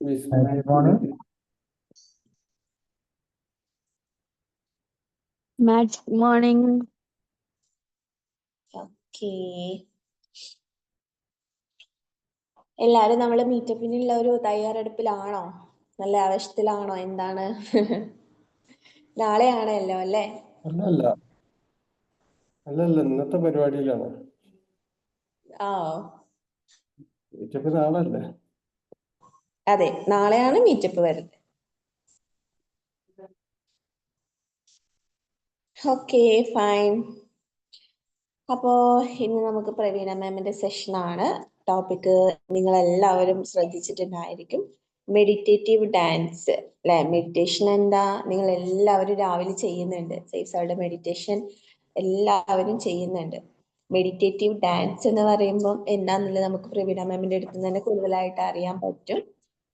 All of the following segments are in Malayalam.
Hi, good morning. Matt, good morning. Okay, എല്ലാരും നമ്മള് മീറ്റപ്പിനുള്ള ഒരു തയ്യാറെടുപ്പിലാണോ? നല്ല ആവശ്യത്തിലാണോ? എന്താണ്? നാളെയാണല്ലോ അല്ലേ? അല്ലല്ല അല്ലല്ല ഇന്നത്തെ പരിപാടിയിലാണ്. ആ മീറ്റപ്പ് നാളല്ലേ? അതെ, നാളെയാണ് മീറ്റപ്പ് വരുന്നത്. Okay, fine. അപ്പോ ഇന്ന് നമുക്ക് പ്രവീണ മാമിന്റെ സെഷനാണ്. ടോപ്പിക് നിങ്ങൾ എല്ലാവരും ശ്രദ്ധിച്ചിട്ടുണ്ടായിരിക്കും, മെഡിറ്റേറ്റീവ് ഡാൻസ് അല്ലെ? മെഡിറ്റേഷൻ എന്താ, നിങ്ങൾ എല്ലാവരും രാവിലെ ചെയ്യുന്നുണ്ട്. സേഫ്സൈഡ് മെഡിറ്റേഷൻ എല്ലാവരും ചെയ്യുന്നുണ്ട്. മെഡിറ്റേറ്റീവ് ഡാൻസ് എന്ന് പറയുമ്പോൾ എന്താന്നുള്ളത് നമുക്ക് പ്രവീണ മാമിന്റെ അടുത്ത് തന്നെ കൂടുതലായിട്ട് അറിയാൻ പറ്റും.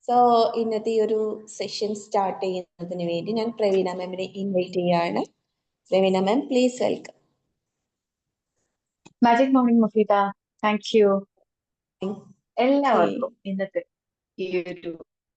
സോ ഇന്നത്തെ ഈ ഒരു സെഷൻ സ്റ്റാർട്ട് ചെയ്യുന്നതിന് വേണ്ടി ഞാൻ പ്രവീണ മാമിനെ ഇൻവൈറ്റ് ചെയ്യാണ്. Praveena ma'am, please welcome. Magic morning Mufeeda, thank you. എല്ലാവർക്കും ഇന്നത്തെ ഈ ഒരു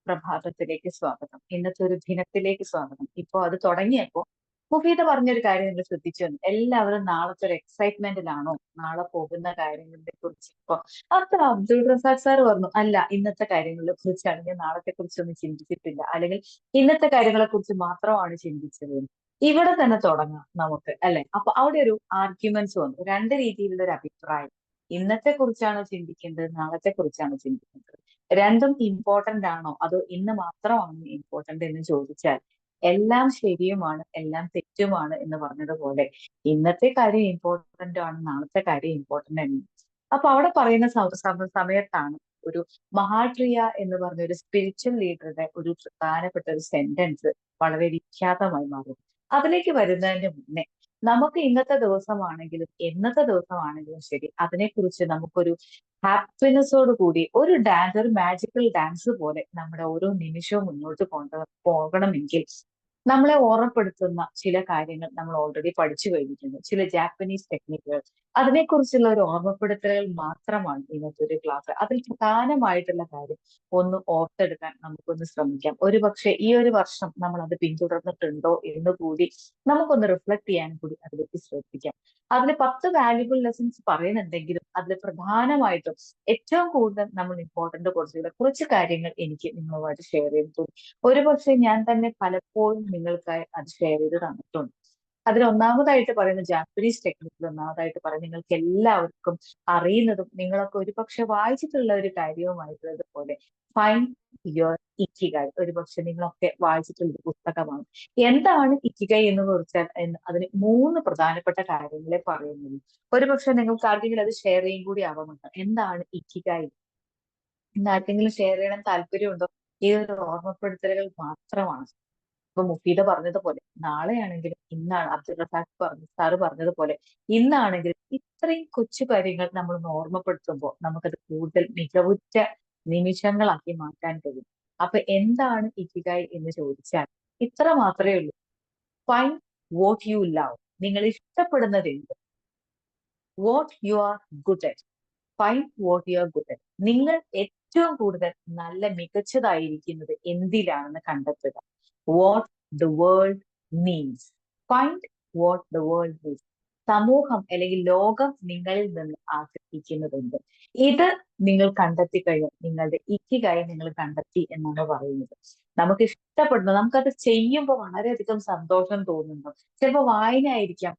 പ്രഭാതത്തിലേക്ക് സ്വാഗതം, ഇന്നത്തെ ഒരു ദിനത്തിലേക്ക് സ്വാഗതം. ഇപ്പോ അത് തുടങ്ങിയപ്പോ മുഫീദ പറഞ്ഞൊരു കാര്യം നിങ്ങൾ ശ്രദ്ധിച്ചു, എല്ലാവരും നാളത്തെ ഒരു എക്സൈറ്റ്മെന്റിലാണോ, നാളെ പോകുന്ന കാര്യങ്ങളെ കുറിച്ച്. ഇപ്പൊ അത്ര അബ്ദുൾ റസാഖ് സാർ പറഞ്ഞു, അല്ല ഇന്നത്തെ കാര്യങ്ങളെ കുറിച്ചാണ്, ഞാൻ നാളത്തെ കുറിച്ചൊന്നും ചിന്തിച്ചിട്ടില്ല, അല്ലെങ്കിൽ ഇന്നത്തെ കാര്യങ്ങളെ കുറിച്ച് മാത്രമാണ് ചിന്തിച്ചത്. ഇവിടെ തന്നെ തുടങ്ങാം നമുക്ക്, അല്ലെ? അപ്പൊ അവിടെ ഒരു ആർഗ്യുമെന്റ്സ് വന്നു, രണ്ട് രീതിയിലുള്ള ഒരു അഭിപ്രായം. ഇന്നത്തെ കുറിച്ചാണോ ചിന്തിക്കേണ്ടത്, നാളത്തെ കുറിച്ചാണോ ചിന്തിക്കേണ്ടത്? രണ്ടും ഇമ്പോർട്ടന്റ് ആണോ, അതോ ഇന്ന് മാത്രമാണ് ഇമ്പോർട്ടന്റ് എന്ന് ചോദിച്ചാൽ എല്ലാം ശരിയുമാണ്, എല്ലാം തെറ്റുമാണ് എന്ന് പറഞ്ഞതുപോലെ ഇന്നത്തെ കാര്യം ഇമ്പോർട്ടന്റ് ആണ്, നാളത്തെ കാര്യം ഇമ്പോർട്ടന്റ് ആണ്. അപ്പൊ അവിടെ പറയുന്ന സമയത്താണ് ഒരു മഹാട്രിയ എന്ന് പറഞ്ഞ ഒരു സ്പിരിച്വൽ ലീഡറുടെ ഒരു പ്രധാനപ്പെട്ട ഒരു സെന്റൻസ് വളരെ വിഖ്യാതമായി മാറും. അതിലേക്ക് വരുന്നതിന് മുന്നേ നമുക്ക് ഇന്നത്തെ ദിവസമാണെങ്കിലും എന്നത്തെ ദിവസമാണെങ്കിലും ശരി, അതിനെക്കുറിച്ച് നമുക്കൊരു ഹാപ്പിനെസ്സോട് കൂടി ഒരു ഡാൻസ്, ഒരു മാജിക്കൽ ഡാൻസ് പോലെ നമ്മുടെ ഓരോ നിമിഷവും മുന്നോട്ട് പോകണമെങ്കിൽ നമ്മളെ ഓർമ്മപ്പെടുത്തുന്ന ചില കാര്യങ്ങൾ നമ്മൾ ഓൾറെഡി പഠിച്ചു കഴിഞ്ഞിട്ടുണ്ട്, ചില ജാപ്പനീസ് ടെക്നിക്കുകൾ. അതിനെക്കുറിച്ചുള്ള ഒരു ഓർമ്മപ്പെടുത്തലുകൾ മാത്രമാണ് ഇന്നത്തെ ഒരു ക്ലാസ്. അതിൽ പ്രധാനമായിട്ടുള്ള കാര്യം ഒന്ന് ഓർത്തെടുക്കാൻ നമുക്കൊന്ന് ശ്രമിക്കാം. ഒരുപക്ഷെ ഈ ഒരു വർഷം നമ്മൾ അത് പിന്തുടർന്നിട്ടുണ്ടോ എന്ന് കൂടി നമുക്കൊന്ന് റിഫ്ലക്ട് ചെയ്യാൻ കൂടി അതിലേക്ക് ശ്രദ്ധിക്കാം. അതിൽ 10 വാല്യുബിൾ ലെസൺസ് പറയുന്നുണ്ടെങ്കിലും അതിൽ പ്രധാനമായിട്ടും ഏറ്റവും കൂടുതൽ നമ്മൾ ഇമ്പോർട്ടന്റ് കൊടുത്തിട്ടുള്ള കുറച്ച് കാര്യങ്ങൾ എനിക്ക് നിങ്ങളുമായിട്ട് ഷെയർ ചെയ്തിട്ടുണ്ട്. ഒരുപക്ഷെ ഞാൻ തന്നെ പലപ്പോഴും നിങ്ങൾക്കായി അത് ഷെയർ ചെയ്ത് തന്നിട്ടുണ്ട്. അതിൽ ഒന്നാമതായിട്ട് പറയുന്ന ജാപ്പനീസ് ടെക്നിക്കിൽ ഒന്നാമതായിട്ട് പറയുന്നത് നിങ്ങൾക്ക് എല്ലാവർക്കും അറിയുന്നതും നിങ്ങളൊക്കെ ഒരുപക്ഷെ വായിച്ചിട്ടുള്ള ഒരു കാര്യവുമായിട്ടുള്ളത് പോലെ ഫൈൻഡ് യുവർ ഇക്കിഗായ്. ഒരുപക്ഷെ നിങ്ങളൊക്കെ വായിച്ചിട്ടുള്ള ഒരു പുസ്തകമാണ്. എന്താണ് ഇക്കിഗായ് എന്ന് കുറിച്ചാൽ അതിന് 3 പ്രധാനപ്പെട്ട കാര്യങ്ങളെ പറയുന്നുള്ളൂ. ഒരുപക്ഷെ നിങ്ങൾക്ക് ആർക്കെങ്കിലും അത് ഷെയർ ചെയ്യും കൂടി ആവാമല്ലോ. എന്താണ് ഇക്കിഗായ് എന്ന് ആർക്കെങ്കിലും ഷെയർ ചെയ്യണം താല്പര്യമുണ്ടോ? ഈ ഒരു ഓർമ്മപ്പെടുത്തലുകൾ മാത്രമാണ്. ഇപ്പൊ മുഫീദ പറഞ്ഞതുപോലെ നാളെയാണെങ്കിലും ഇന്നാണ്, അബ്ദുൾ റസാഖ് സാറ് പറഞ്ഞതുപോലെ ഇന്നാണെങ്കിലും ഇത്രയും കൊച്ചു കാര്യങ്ങൾ നമ്മൾ ഓർമ്മപ്പെടുത്തുമ്പോൾ നമുക്കത് കൂടുതൽ മികവുറ്റ നിമിഷങ്ങളാക്കി മാറ്റാൻ കഴിയും. അപ്പൊ എന്താണ് ഇക്കിഗായ് എന്ന് ചോദിച്ചാൽ ഇത്ര മാത്രമേ ഉള്ളൂ. Find what you love. നിങ്ങൾ ഇഷ്ടപ്പെടുന്നത് എന്ത്? What you are good at. Find what you are good at. നിങ്ങൾ ഏറ്റവും കൂടുതൽ നല്ല മികച്ചതായിരിക്കുന്നത് എന്തിലാണെന്ന് കണ്ടെത്തുക. What the world needs. Find what the world needs. സമൂഹം അല്ലെങ്കിൽ ലോകം നിങ്ങളിൽ നിന്ന് ആഗ്രഹിക്കുന്നതുണ്ട്. ഇത് നിങ്ങൾ കണ്ടെത്തി കഴിഞ്ഞാൽ നിങ്ങളുടെ ഇക്കിഗായ് നിങ്ങൾ കണ്ടെത്തി എന്നാണ് പറയുന്നത്. നമുക്ക് ഇഷ്ടപ്പെടുന്നത്, നമുക്കത് ചെയ്യുമ്പോൾ വളരെയധികം സന്തോഷം തോന്നുന്നു. ചിലപ്പോൾ വായന ആയിരിക്കാം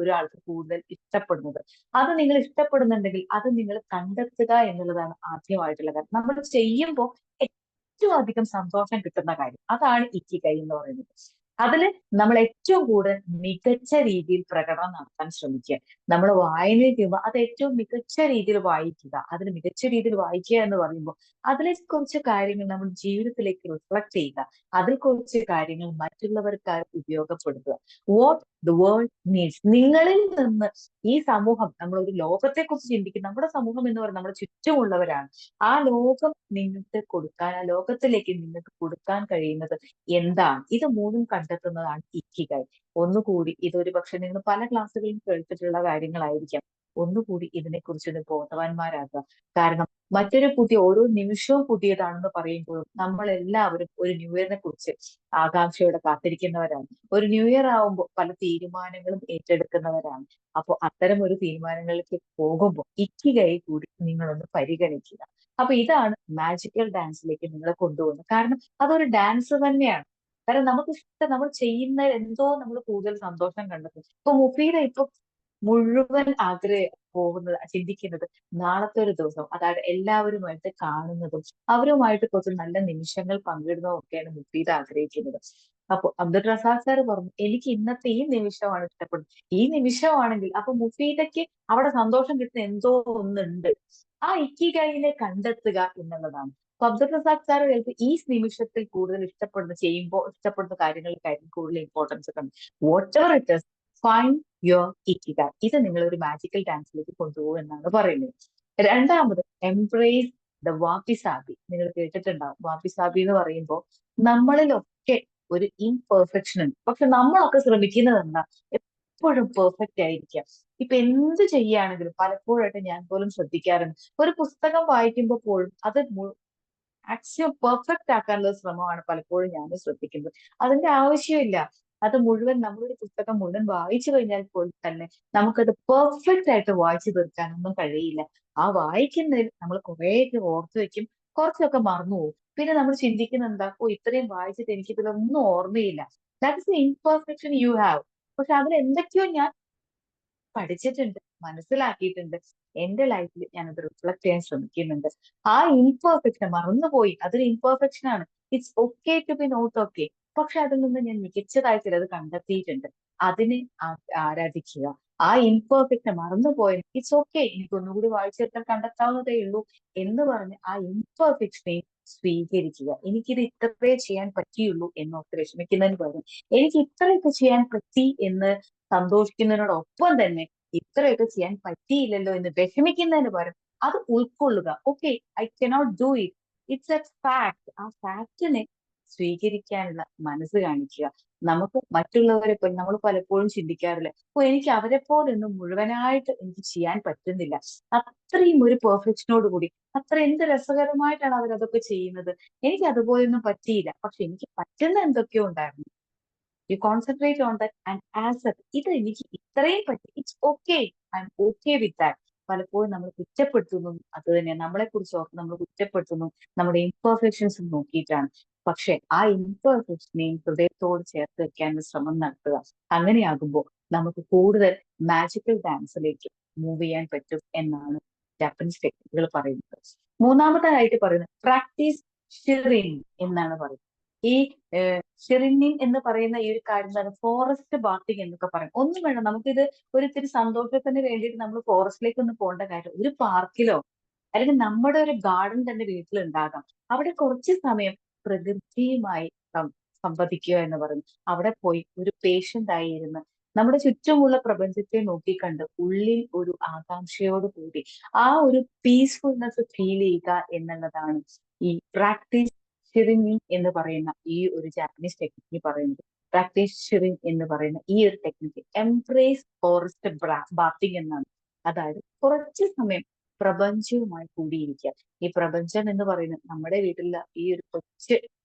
ഒരാൾക്ക് കൂടുതൽ ഇഷ്ടപ്പെടുന്നത്. അത് നിങ്ങൾ ഇഷ്ടപ്പെടുന്നുണ്ടെങ്കിൽ അത് നിങ്ങൾ കണ്ടെത്തുക എന്നുള്ളതാണ് ആദ്യമായിട്ടുള്ള കാര്യം. നമ്മൾ ചെയ്യുമ്പോൾ ഏറ്റവും അധികം സന്തോഷം കിട്ടുന്ന കാര്യം അതാണ് ഇക്കിഗായ് എന്ന് പറയുന്നത്. അതിൽ നമ്മൾ ഏറ്റവും കൂടുതൽ മികച്ച രീതിയിൽ പ്രകടനം നടത്താൻ ശ്രമിക്കുക. നമ്മൾ വായന ചെയ്യുമ്പോൾ അത് ഏറ്റവും മികച്ച രീതിയിൽ വായിക്കുക. അതിൽ മികച്ച രീതിയിൽ വായിക്കുക എന്ന് പറയുമ്പോൾ അതിലെ കുറച്ച് കാര്യങ്ങൾ നമ്മൾ ജീവിതത്തിലേക്ക് റിഫ്ലക്ട് ചെയ്യുക. അതിൽ കുറച്ച് കാര്യങ്ങൾ മറ്റുള്ളവർക്കായി ഉപയോഗപ്പെടുത്തുക. What the world needs. നിങ്ങളിൽ നിന്ന് ഈ സമൂഹം, നമ്മൾ ഒരു ലോകത്തെ കുറിച്ച് ചിന്തിക്കും. നമ്മുടെ സമൂഹം എന്ന് പറയുന്നത് നമ്മുടെ ചുറ്റുമുള്ളവരാണ്. ആ ലോകം നിങ്ങൾക്ക് കൊടുക്കാൻ, ആ ലോകത്തിലേക്ക് നിങ്ങൾക്ക് കൊടുക്കാൻ കഴിയുന്നത് എന്താണ്? ഇത് മൂന്നും കണ്ടെത്തുന്നതാണ് ഇക്കിഗായ്. ഒന്നുകൂടി, ഇതൊരു പക്ഷെ നിങ്ങൾ പല ക്ലാസ്സുകളിലും കേട്ടിട്ടുള്ള കാര്യങ്ങളായിരിക്കാം. ഒന്നുകൂടി ഇതിനെക്കുറിച്ചൊന്ന് ബോധവാന്മാരാകുക. കാരണം മറ്റൊരു ഓരോ നിമിഷവും പുതിയതാണെന്ന് പറയുമ്പോഴും നമ്മൾ എല്ലാവരും ഒരു ന്യൂ ഇയറിനെ കുറിച്ച് ആകാംക്ഷയോടെ കാത്തിരിക്കുന്നവരാണ്. ഒരു ന്യൂ ഇയർ ആവുമ്പോൾ പല തീരുമാനങ്ങളും ഏറ്റെടുക്കുന്നവരാണ്. അപ്പോൾ അത്തരം ഒരു തീരുമാനങ്ങളിലേക്ക് പോകുമ്പോൾ ഇക്കിഗൈ കൂടി നിങ്ങളൊന്ന് പരിഗണിക്കുക. അപ്പൊ ഇതാണ് മാജിക്കൽ ഡാൻസിലേക്ക് നിങ്ങളെ കൊണ്ടുപോകുന്നത്. കാരണം അതൊരു ഡാൻസ് തന്നെയാണ്. കാരണം നമുക്ക് ഇഷ്ടം നമ്മൾ ചെയ്യുന്ന എന്തോ നമ്മൾ കൂടുതൽ സന്തോഷം കണ്ടെത്തും. ഇപ്പൊ മുഫീദ ഇപ്പൊ മുഴുവൻ പോകുന്നത് ചിന്തിക്കുന്നത് നാളത്തെ ഒരു ദിവസം, അതായത് എല്ലാവരുമായിട്ട് കാണുന്നതും അവരുമായിട്ട് കുറച്ച് നല്ല നിമിഷങ്ങൾ പങ്കിടുന്നതും ഒക്കെയാണ് മുഫീദ ആഗ്രഹിക്കുന്നത്. അപ്പൊ അബ്ദുൾ റസാഖ് സാർ പറഞ്ഞു എനിക്ക് ഇന്നത്തെ ഈ നിമിഷമാണ് ഇഷ്ടപ്പെടുന്നത്. ഈ നിമിഷമാണെങ്കിൽ അപ്പൊ മുഫീദയ്ക്ക് അവിടെ സന്തോഷം കിട്ടുന്ന എന്തോ ഒന്നുണ്ട്. ആ ഇക്കിഗൈനെ കണ്ടെത്തുക എന്നുള്ളതാണ്. അപ്പൊ അബ്ദുൾ റസാഖ് സാർ ചിലപ്പോൾ ഈ നിമിഷത്തിൽ കൂടുതൽ ഇഷ്ടപ്പെടുന്ന കാര്യങ്ങൾക്കായിരിക്കും കൂടുതൽ ഇമ്പോർട്ടൻസ് കണ്ടു. Whatever it is, find your ikigai. ഇത് നിങ്ങൾ ഒരു മാജിക്കൽ ഡാൻസിലേക്ക് കൊണ്ടുപോകും എന്നാണ് പറയുന്നത്. രണ്ടാമത്, എംബ്രേസ് ദ വാപ്പി സാബി. നിങ്ങൾ കേട്ടിട്ടുണ്ടാവും. വാപ്പി സാബി എന്ന് പറയുമ്പോൾ നമ്മളിലൊക്കെ ഒരു ഇംപെർഫെക്ഷൻ ഉണ്ട്. പക്ഷെ നമ്മളൊക്കെ ശ്രമിക്കുന്നത് എന്താ, എപ്പോഴും പെർഫെക്റ്റ് ആയിരിക്കാം. ഇപ്പൊ എന്ത് ചെയ്യുകയാണെങ്കിലും പലപ്പോഴായിട്ട് ഞാൻ പോലും ശ്രദ്ധിക്കാറുണ്ട്, ഒരു പുസ്തകം വായിക്കുമ്പോൾ പോലും അത് മാക്സിമം പെർഫെക്റ്റ് ആക്കാനുള്ള ശ്രമമാണ് പലപ്പോഴും ഞാൻ ശ്രദ്ധിക്കുന്നത്. അതിന്റെ ആവശ്യമില്ല. അത് മുഴുവൻ നമ്മളൊരു പുസ്തകം മുഴുവൻ വായിച്ചു കഴിഞ്ഞാൽ പോലും തന്നെ നമുക്കത് പെർഫെക്റ്റ് ആയിട്ട് വായിച്ചു തീർക്കാനൊന്നും കഴിയില്ല. ആ വായിക്കുന്നതിൽ നമ്മൾ കുറേയൊക്കെ ഓർത്തു വെക്കും, കുറച്ചൊക്കെ മറന്നു പോകും. പിന്നെ നമ്മൾ ചിന്തിക്കുന്ന എന്താ, ഇത്രയും വായിച്ചിട്ട് എനിക്കിതിലൊന്നും ഓർമ്മയില്ല. That is the imperfection you have. പക്ഷെ അതിൽ എന്തൊക്കെയോ ഞാൻ പഠിച്ചിട്ടുണ്ട്, മനസ്സിലാക്കിയിട്ടുണ്ട്. എന്റെ ലൈഫിൽ ഞാനത് റിഫ്ലക്ട് ചെയ്യാൻ ശ്രമിക്കുന്നുണ്ട്. ആ ഇംപെർഫെക്ഷൻ മറന്നുപോയി, അതൊരു ഇംപെർഫെക്ഷൻ ആണ്. It's okay to be not okay. പക്ഷെ അതിൽ നിന്ന് ഞാൻ മികച്ചതായി ചിലത് കണ്ടെത്തിയിട്ടുണ്ട്. അതിനെ ആരാധിക്കുക. ആ ഇംപെർഫെക്ഷൻ മറന്നുപോയ ഇറ്റ്സ് ഓക്കെ, എനിക്ക് ഒന്നുകൂടി വായിച്ചെടുത്താൽ കണ്ടെത്താവുന്നതേ ഉള്ളൂ എന്ന് പറഞ്ഞ് ആ ഇംപെർഫെക്ഷനെ സ്വീകരിക്കുക. എനിക്കിത് ഇത്രേ ചെയ്യാൻ പറ്റിയുള്ളൂ എന്നോർത്ത് വിഷമിക്കുന്നതിന് പകരം എനിക്ക് ഇത്രയൊക്കെ ചെയ്യാൻ പറ്റി എന്ന് സന്തോഷിക്കുന്നതിനോടൊപ്പം തന്നെ ഇത്രയൊക്കെ ചെയ്യാൻ പറ്റിയില്ലല്ലോ എന്ന് വിഷമിക്കുന്നതിന് പകരം അത് ഉൾക്കൊള്ളുക. Okay, I cannot do it, it's a fact. ആ ഫാക്റ്റിനെ സ്വീകരിക്കാനുള്ള മനസ്സ് കാണിക്കുക. നമുക്ക് മറ്റുള്ളവരെ പോലെ നമ്മൾ പലപ്പോഴും ചിന്തിക്കാറില്ല, എനിക്ക് അവരെ പോലൊന്നും മുഴുവനായിട്ട് എനിക്ക് ചെയ്യാൻ പറ്റുന്നില്ല. അത്രയും ഒരു പെർഫെക്ഷനോട് കൂടി, അത്ര എന്ത് രസകരമായിട്ടാണ് അവരതൊക്കെ ചെയ്യുന്നത്. എനിക്ക് അതുപോലെയൊന്നും പറ്റിയില്ല, പക്ഷെ എനിക്ക് പറ്റുന്ന എന്തൊക്കെയോ ഉണ്ടായിരുന്നു. U concentrate on that and accept. ഇത് എനിക്ക് ഇത്രയും പറ്റി, it's okay, I M okay with that. പലപ്പോഴും നമ്മൾ കുറ്റപ്പെടുത്തുന്നു, അത് തന്നെ നമ്മളെ കുറിച്ച് ഓർത്ത് നമ്മൾ കുറ്റപ്പെടുത്തുന്നു, നമ്മുടെ ഇംപെർഫെക്ഷൻസ് നോക്കിയിട്ടാണ്. പക്ഷെ ആ ഇംപെർഫെക്ഷനെയും ഹൃദയത്തോട് ചേർത്ത് വെക്കാനുള്ള ശ്രമം നടത്തുക. അങ്ങനെയാകുമ്പോൾ നമുക്ക് കൂടുതൽ മാജിക്കൽ ഡാൻസിലേക്ക് മൂവ് ചെയ്യാൻ പറ്റും എന്നാണ് ജാപ്പനീസ് ടെക്നിക്കുകൾ പറയുന്നത്. മൂന്നാമതായിട്ട് പറയുന്നത് പ്രാക്ടീസ് ഷിറിങ് എന്നാണ് പറയുന്നത്. ഈ ഷിറിങ്ങിങ് എന്ന് പറയുന്ന ഈ ഒരു കാര്യം തന്നെ ഫോറസ്റ്റ് ബാത്തിങ് എന്നൊക്കെ പറയും. ഒന്നും വേണം, നമുക്കിത് ഒരു ഇത്തിരി സന്തോഷത്തിന് വേണ്ടിയിട്ട് നമ്മൾ ഫോറസ്റ്റിലേക്ക് ഒന്നും പോകേണ്ട കാര്യം, ഒരു പാർക്കിലോ അല്ലെങ്കിൽ നമ്മുടെ ഒരു ഗാർഡൻ തന്നെ വീട്ടിലുണ്ടാകാം. അവിടെ കുറച്ച് സമയം പ്രകൃതിയുമായി സംവദിക്കുക എന്ന് പറയുന്നു. അവിടെ പോയി ഒരു പേഷ്യന്റ് ആയി ഇരുന്ന് നമ്മുടെ ചുറ്റുമുള്ള പ്രപഞ്ചത്തെ നോക്കിക്കണ്ട് ഉള്ളിൽ ഒരു ആകാംക്ഷയോട് കൂടി ആ ഒരു പീസ്ഫുൾനെസ് ഫീൽ ചെയ്യുക എന്നുള്ളതാണ് ഈ പ്രാക്ടീസ് ഷിറിങ് എന്ന് പറയുന്ന ഈ ഒരു ജാപ്പനീസ് ടെക്നിക്ക് പറയുന്നത്. പ്രാക്ടീസ് ഷിറിങ് എന്ന് പറയുന്ന ഈ ഒരു ടെക്നിക്ക് എംബ്രേസ് ഫോറസ്റ്റ് ബാത്തിങ് എന്നാണ്. അതായത് കുറച്ച് സമയം പ്രപഞ്ചവുമായി കൂടിയിരിക്കുക. ഈ പ്രപഞ്ചം എന്ന് പറയുന്നത് നമ്മുടെ വീട്ടിലുള്ള ഈ ഒരു കൊച്ചു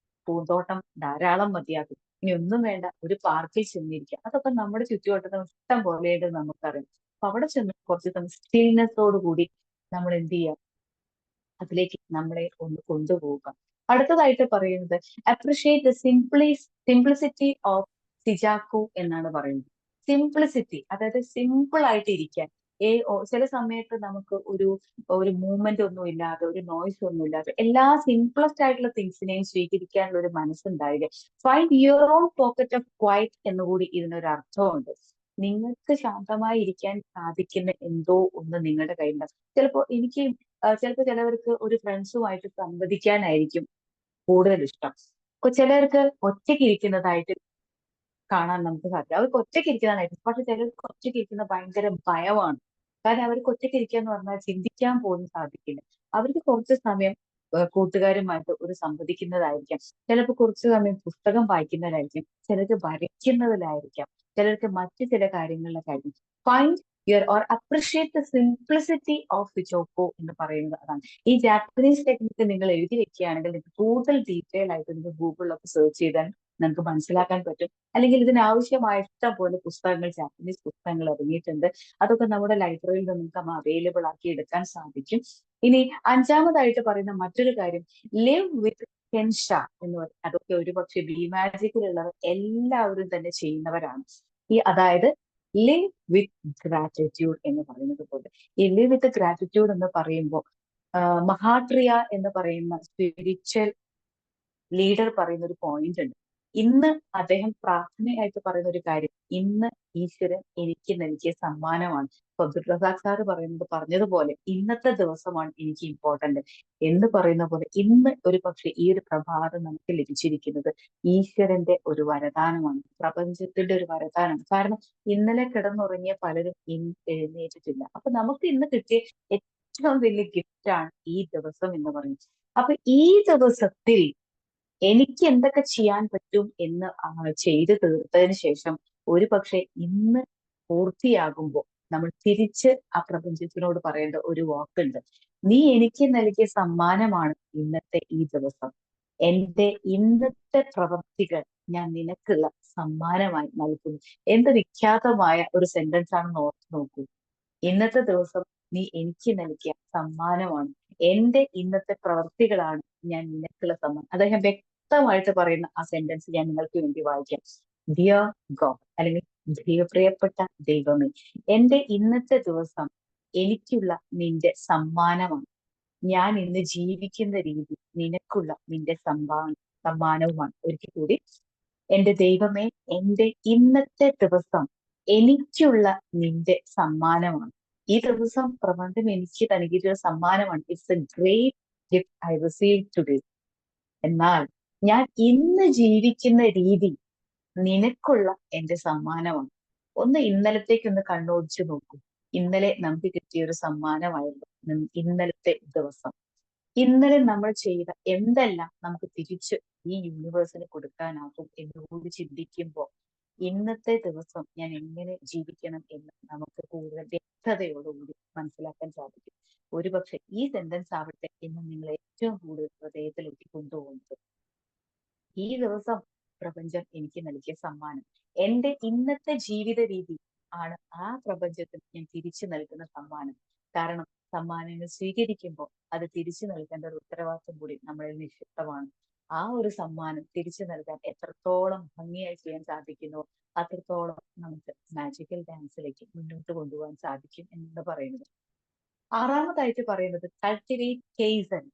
പൂന്തോട്ടം ധാരാളം മതിയാകും. ഇനി ഒന്നും വേണ്ട, ഒരു പാർക്കിൽ ചെന്നിരിക്കുക. അതൊക്കെ നമ്മുടെ ചുറ്റുവട്ടത്തിന് ഇഷ്ടം പോലെയായിട്ട് നമുക്കറിയാം. അപ്പൊ അവിടെ ചെന്ന് കുറച്ച് സമയം സ്റ്റിൽനെസ്സോട് കൂടി നമ്മൾ എന്ത് ചെയ്യാം, അതിലേക്ക് നമ്മളെ ഒന്ന് കൊണ്ടുപോവുക. അടുത്തതായിട്ട് പറയുന്നത് അപ്രിഷിയേറ്റ് ദ സിംപ്ലിസിറ്റി ഓഫ് സിജാക്കു എന്നാണ് പറയുന്നത്. സിംപ്ലിസിറ്റി, അതായത് സിമ്പിൾ ആയിട്ട് ഇരിക്കാൻ. ചില സമയത്ത് നമുക്ക് ഒരു മൂവ്മെന്റ് ഒന്നും ഇല്ലാതെ, ഒരു നോയ്സ് ഒന്നും ഇല്ലാതെ എല്ലാ സിംപ്ലസ്റ്റ് ആയിട്ടുള്ള തിങ്സിനെയും സ്വീകരിക്കാനുള്ള ഒരു മനസ്സുണ്ടായില്ലേ. Find your own pocket of quiet എന്നുകൂടി ഇതിനൊരു അർത്ഥമുണ്ട്. നിങ്ങൾക്ക് ശാന്തമായി ഇരിക്കാൻ സാധിക്കുന്ന എന്തോ ഒന്ന് നിങ്ങളുടെ കയ്യിലുണ്ടാവും. ചിലപ്പോൾ ചിലവർക്ക് ഒരു ഫ്രണ്ട്സുമായിട്ട് സംവദിക്കാനായിരിക്കും കൂടുതൽ ഇഷ്ടം. ചിലർക്ക് ഒറ്റയ്ക്ക് ഇരിക്കുന്നതായിട്ട് കാണാൻ നമുക്ക് സാധിക്കും. അവർക്ക് ഒറ്റയ്ക്ക് ഇരിക്കുന്നതായിട്ട്, പക്ഷെ ചിലർക്ക് ഒറ്റയ്ക്ക് ഇരിക്കുന്ന ഭയങ്കര ഭയമാണ്. കാരണം അവർക്ക് ഒറ്റയ്ക്ക് ഇരിക്കുക എന്ന് പറഞ്ഞാൽ ചിന്തിക്കാൻ പോലും സാധിക്കില്ല. അവർക്ക് കുറച്ച് സമയം കൂട്ടുകാരുമായിട്ട് ഒരു സംവദിക്കുന്നതായിരിക്കാം, ചിലപ്പോൾ കുറച്ച് സമയം പുസ്തകം വായിക്കുന്നതിലായിരിക്കും, ചിലർക്ക് വരയ്ക്കുന്നതിലായിരിക്കാം, ചിലർക്ക് മറ്റു ചില കാര്യങ്ങളിലൊക്കെ ആയിരിക്കും. Find or appreciate the simplicity of Choco എന്ന് പറയുന്നത് അതാണ്. ഈ ജാപ്പനീസ് ടെക്നിക്ക് നിങ്ങൾ എഴുതി വെക്കുകയാണെങ്കിൽ നിങ്ങൾക്ക് കൂടുതൽ ഡീറ്റെയിൽ ആയിട്ട് നിങ്ങൾ ഗൂഗിളിലൊക്കെ സെർച്ച് ചെയ്താൽ നമുക്ക് മനസ്സിലാക്കാൻ പറ്റും. അല്ലെങ്കിൽ ഇതിനാവശ്യമായ ഇഷ്ടം പോലെ പുസ്തകങ്ങൾ, ജാപ്പനീസ് പുസ്തകങ്ങൾ ഇറങ്ങിയിട്ടുണ്ട്. അതൊക്കെ നമ്മുടെ ലൈബ്രറിയിൽ നിന്ന് നമുക്ക് അവൈലബിൾ ആക്കി എടുക്കാൻ സാധിക്കും. ഇനി അഞ്ചാമതായിട്ട് പറയുന്ന മറ്റൊരു കാര്യം, ലിവ് വിത്ത് കെൻഷ എന്ന് പറയും. അതൊക്കെ ഒരുപക്ഷെ ബി മാജിക്കിലുള്ളവർ എല്ലാവരും തന്നെ ചെയ്യുന്നവരാണ്. അതായത് ലിവ് വിത്ത് ഗ്രാറ്റിറ്റ്യൂഡ് എന്ന് പറയുന്നത് പോലെ. ഈ ലിവ് വിത്ത് ഗ്രാറ്റിറ്റ്യൂഡ് എന്ന് പറയുമ്പോൾ മഹാട്രിയ എന്ന് പറയുന്ന സ്പിരിച്വൽ ലീഡർ പറയുന്ന ഒരു പോയിന്റ് ഉണ്ട്. ഇന്ന് അദ്ദേഹം പ്രാർത്ഥനയായിട്ട് പറയുന്ന ഒരു കാര്യം, ഇന്ന് ഈശ്വരൻ എനിക്ക് നൽകിയ സമ്മാനമാണ്. അബ്ദുൾറസാഖ് സാറ് പറഞ്ഞതുപോലെ ഇന്നത്തെ ദിവസമാണ് എനിക്ക് ഇമ്പോർട്ടന്റ് എന്ന് പറയുന്ന പോലെ, ഇന്ന് ഒരു പക്ഷെ ഈ ഒരു പ്രഭാതം നമുക്ക് ലഭിച്ചിരിക്കുന്നത് ഈശ്വരന്റെ ഒരു വരദാനമാണ്, പ്രപഞ്ചത്തിന്റെ ഒരു വരദാനമാണ്. കാരണം ഇന്നലെ കിടന്നുറങ്ങിയ പലരും ഇന്ന് എഴുന്നേറ്റിട്ടില്ല. അപ്പൊ നമുക്ക് ഇന്ന് കിട്ടിയ ഏറ്റവും വലിയ ഗിഫ്റ്റാണ് ഈ ദിവസം എന്ന് പറയുന്നത്. അപ്പൊ ഈ ദിവസത്തിൽ എനിക്ക് എന്തൊക്കെ ചെയ്യാൻ പറ്റും എന്ന് ചെയ്തു തീർത്തതിന് ശേഷം ഒരു പക്ഷെ ഇന്ന് പൂർത്തിയാകുമ്പോൾ നമ്മൾ തിരിച്ച് ആ പ്രപഞ്ചത്തിനോട് പറയേണ്ട ഒരു വാക്കുണ്ട്. നീ എനിക്ക് നൽകിയ സമ്മാനമാണ് ഇന്നത്തെ ഈ ദിവസം. എന്റെ ഇന്നത്തെ പ്രവൃത്തികൾ ഞാൻ നിനക്കുള്ള സമ്മാനമായി നൽകുന്നു. എന്ത് വിഖ്യാതമായ ഒരു സെന്റൻസ് ആണെന്ന് ഓർത്ത് നോക്കൂ. ഇന്നത്തെ ദിവസം നീ എനിക്ക് നൽകിയ സമ്മാനമാണ്, എന്റെ ഇന്നത്തെ പ്രവൃത്തികളാണ് ഞാൻ നിനക്കുള്ള സമ്മാനം. അദ്ദേഹം വ്യക്തമായിട്ട് പറയുന്ന ആ സെന്റൻസ് ഞാൻ നിങ്ങൾക്ക് വേണ്ടി വായിക്കാം. ഡിയർ ഗോഡ്, അല്ലെങ്കിൽ പ്രിയപ്പെട്ട ദൈവമേ, എന്റെ ഇന്നത്തെ ദിവസം എനിക്കുള്ള നിന്റെ സമ്മാനമാണ്. ഞാൻ ഇന്ന് ജീവിക്കുന്ന രീതി നിനക്കുള്ള നിന്റെ സമ്മാനവുമാണ്. ഒരിക്കൽ കൂടി, എന്റെ ദൈവമേ, എന്റെ ഇന്നത്തെ ദിവസം എനിക്കുള്ള നിന്റെ സമ്മാനമാണ്. ഈ ദിവസം പ്രപഞ്ചം എനിക്ക് നൽകിയിട്ടുള്ള സമ്മാനമാണ്. It's A great gift I receive today. എന്നാൽ ഞാൻ ഇന്ന് ജീവിക്കുന്ന രീതി നിനക്കുള്ള എന്റെ സമ്മാനമാണ്. ഒന്ന് ഇന്നലത്തേക്ക് ഒന്ന് കണ്ണോടിച്ചു നോക്കൂ. ഇന്നലെ നമുക്ക് കിട്ടിയ ഒരു സമ്മാനമായിരുന്നു ഇന്നലത്തെ ദിവസം. ഇന്നലെ നമ്മൾ ചെയ്ത എന്തെല്ലാം നമുക്ക് തിരിച്ച് ഈ യൂണിവേഴ്സിന് കൊടുക്കാനാകും എന്നുകൂടി ചിന്തിക്കുമ്പോൾ ഇന്നത്തെ ദിവസം ഞാൻ എങ്ങനെ ജീവിക്കണം എന്ന് നമുക്ക് കൂടുതൽ വ്യക്തതയോടുകൂടി മനസ്സിലാക്കാൻ സാധിക്കും. ഒരുപക്ഷെ ഈ സെന്റൻസ് ആവട്ടെ എന്ന് നിങ്ങൾ ഏറ്റവും കൂടുതൽ ഹൃദയത്തിലേക്ക് കൊണ്ടുപോകുന്നത്. ഈ ദിവസം പ്രപഞ്ചം എനിക്ക് നൽകിയ സമ്മാനം, എന്റെ ഇന്നത്തെ ജീവിത രീതി ആണ് ആ പ്രപഞ്ചത്തിന് ഞാൻ തിരിച്ചു നൽകുന്ന സമ്മാനം. കാരണം സമ്മാനങ്ങൾ സ്വീകരിക്കുമ്പോൾ അത് തിരിച്ചു നൽകേണ്ട ഒരു ഉത്തരവാദിത്വം കൂടി നമ്മളിൽ നിക്ഷിപ്തമാണ്. ആ ഒരു സമ്മാനം തിരിച്ചു നൽകാൻ എത്രത്തോളം ഭംഗിയായി ചെയ്യാൻ സാധിക്കുന്നോ അത്രത്തോളം നമുക്ക് മാജിക്കൽ ഡാൻസിലേക്ക് മുന്നോട്ട് കൊണ്ടുപോകാൻ സാധിക്കും എന്ന് പറയുന്നത്. ആറാമതായിട്ട് പറയുന്നത് കൾട്ടിവേറ്റ് കേസൻ.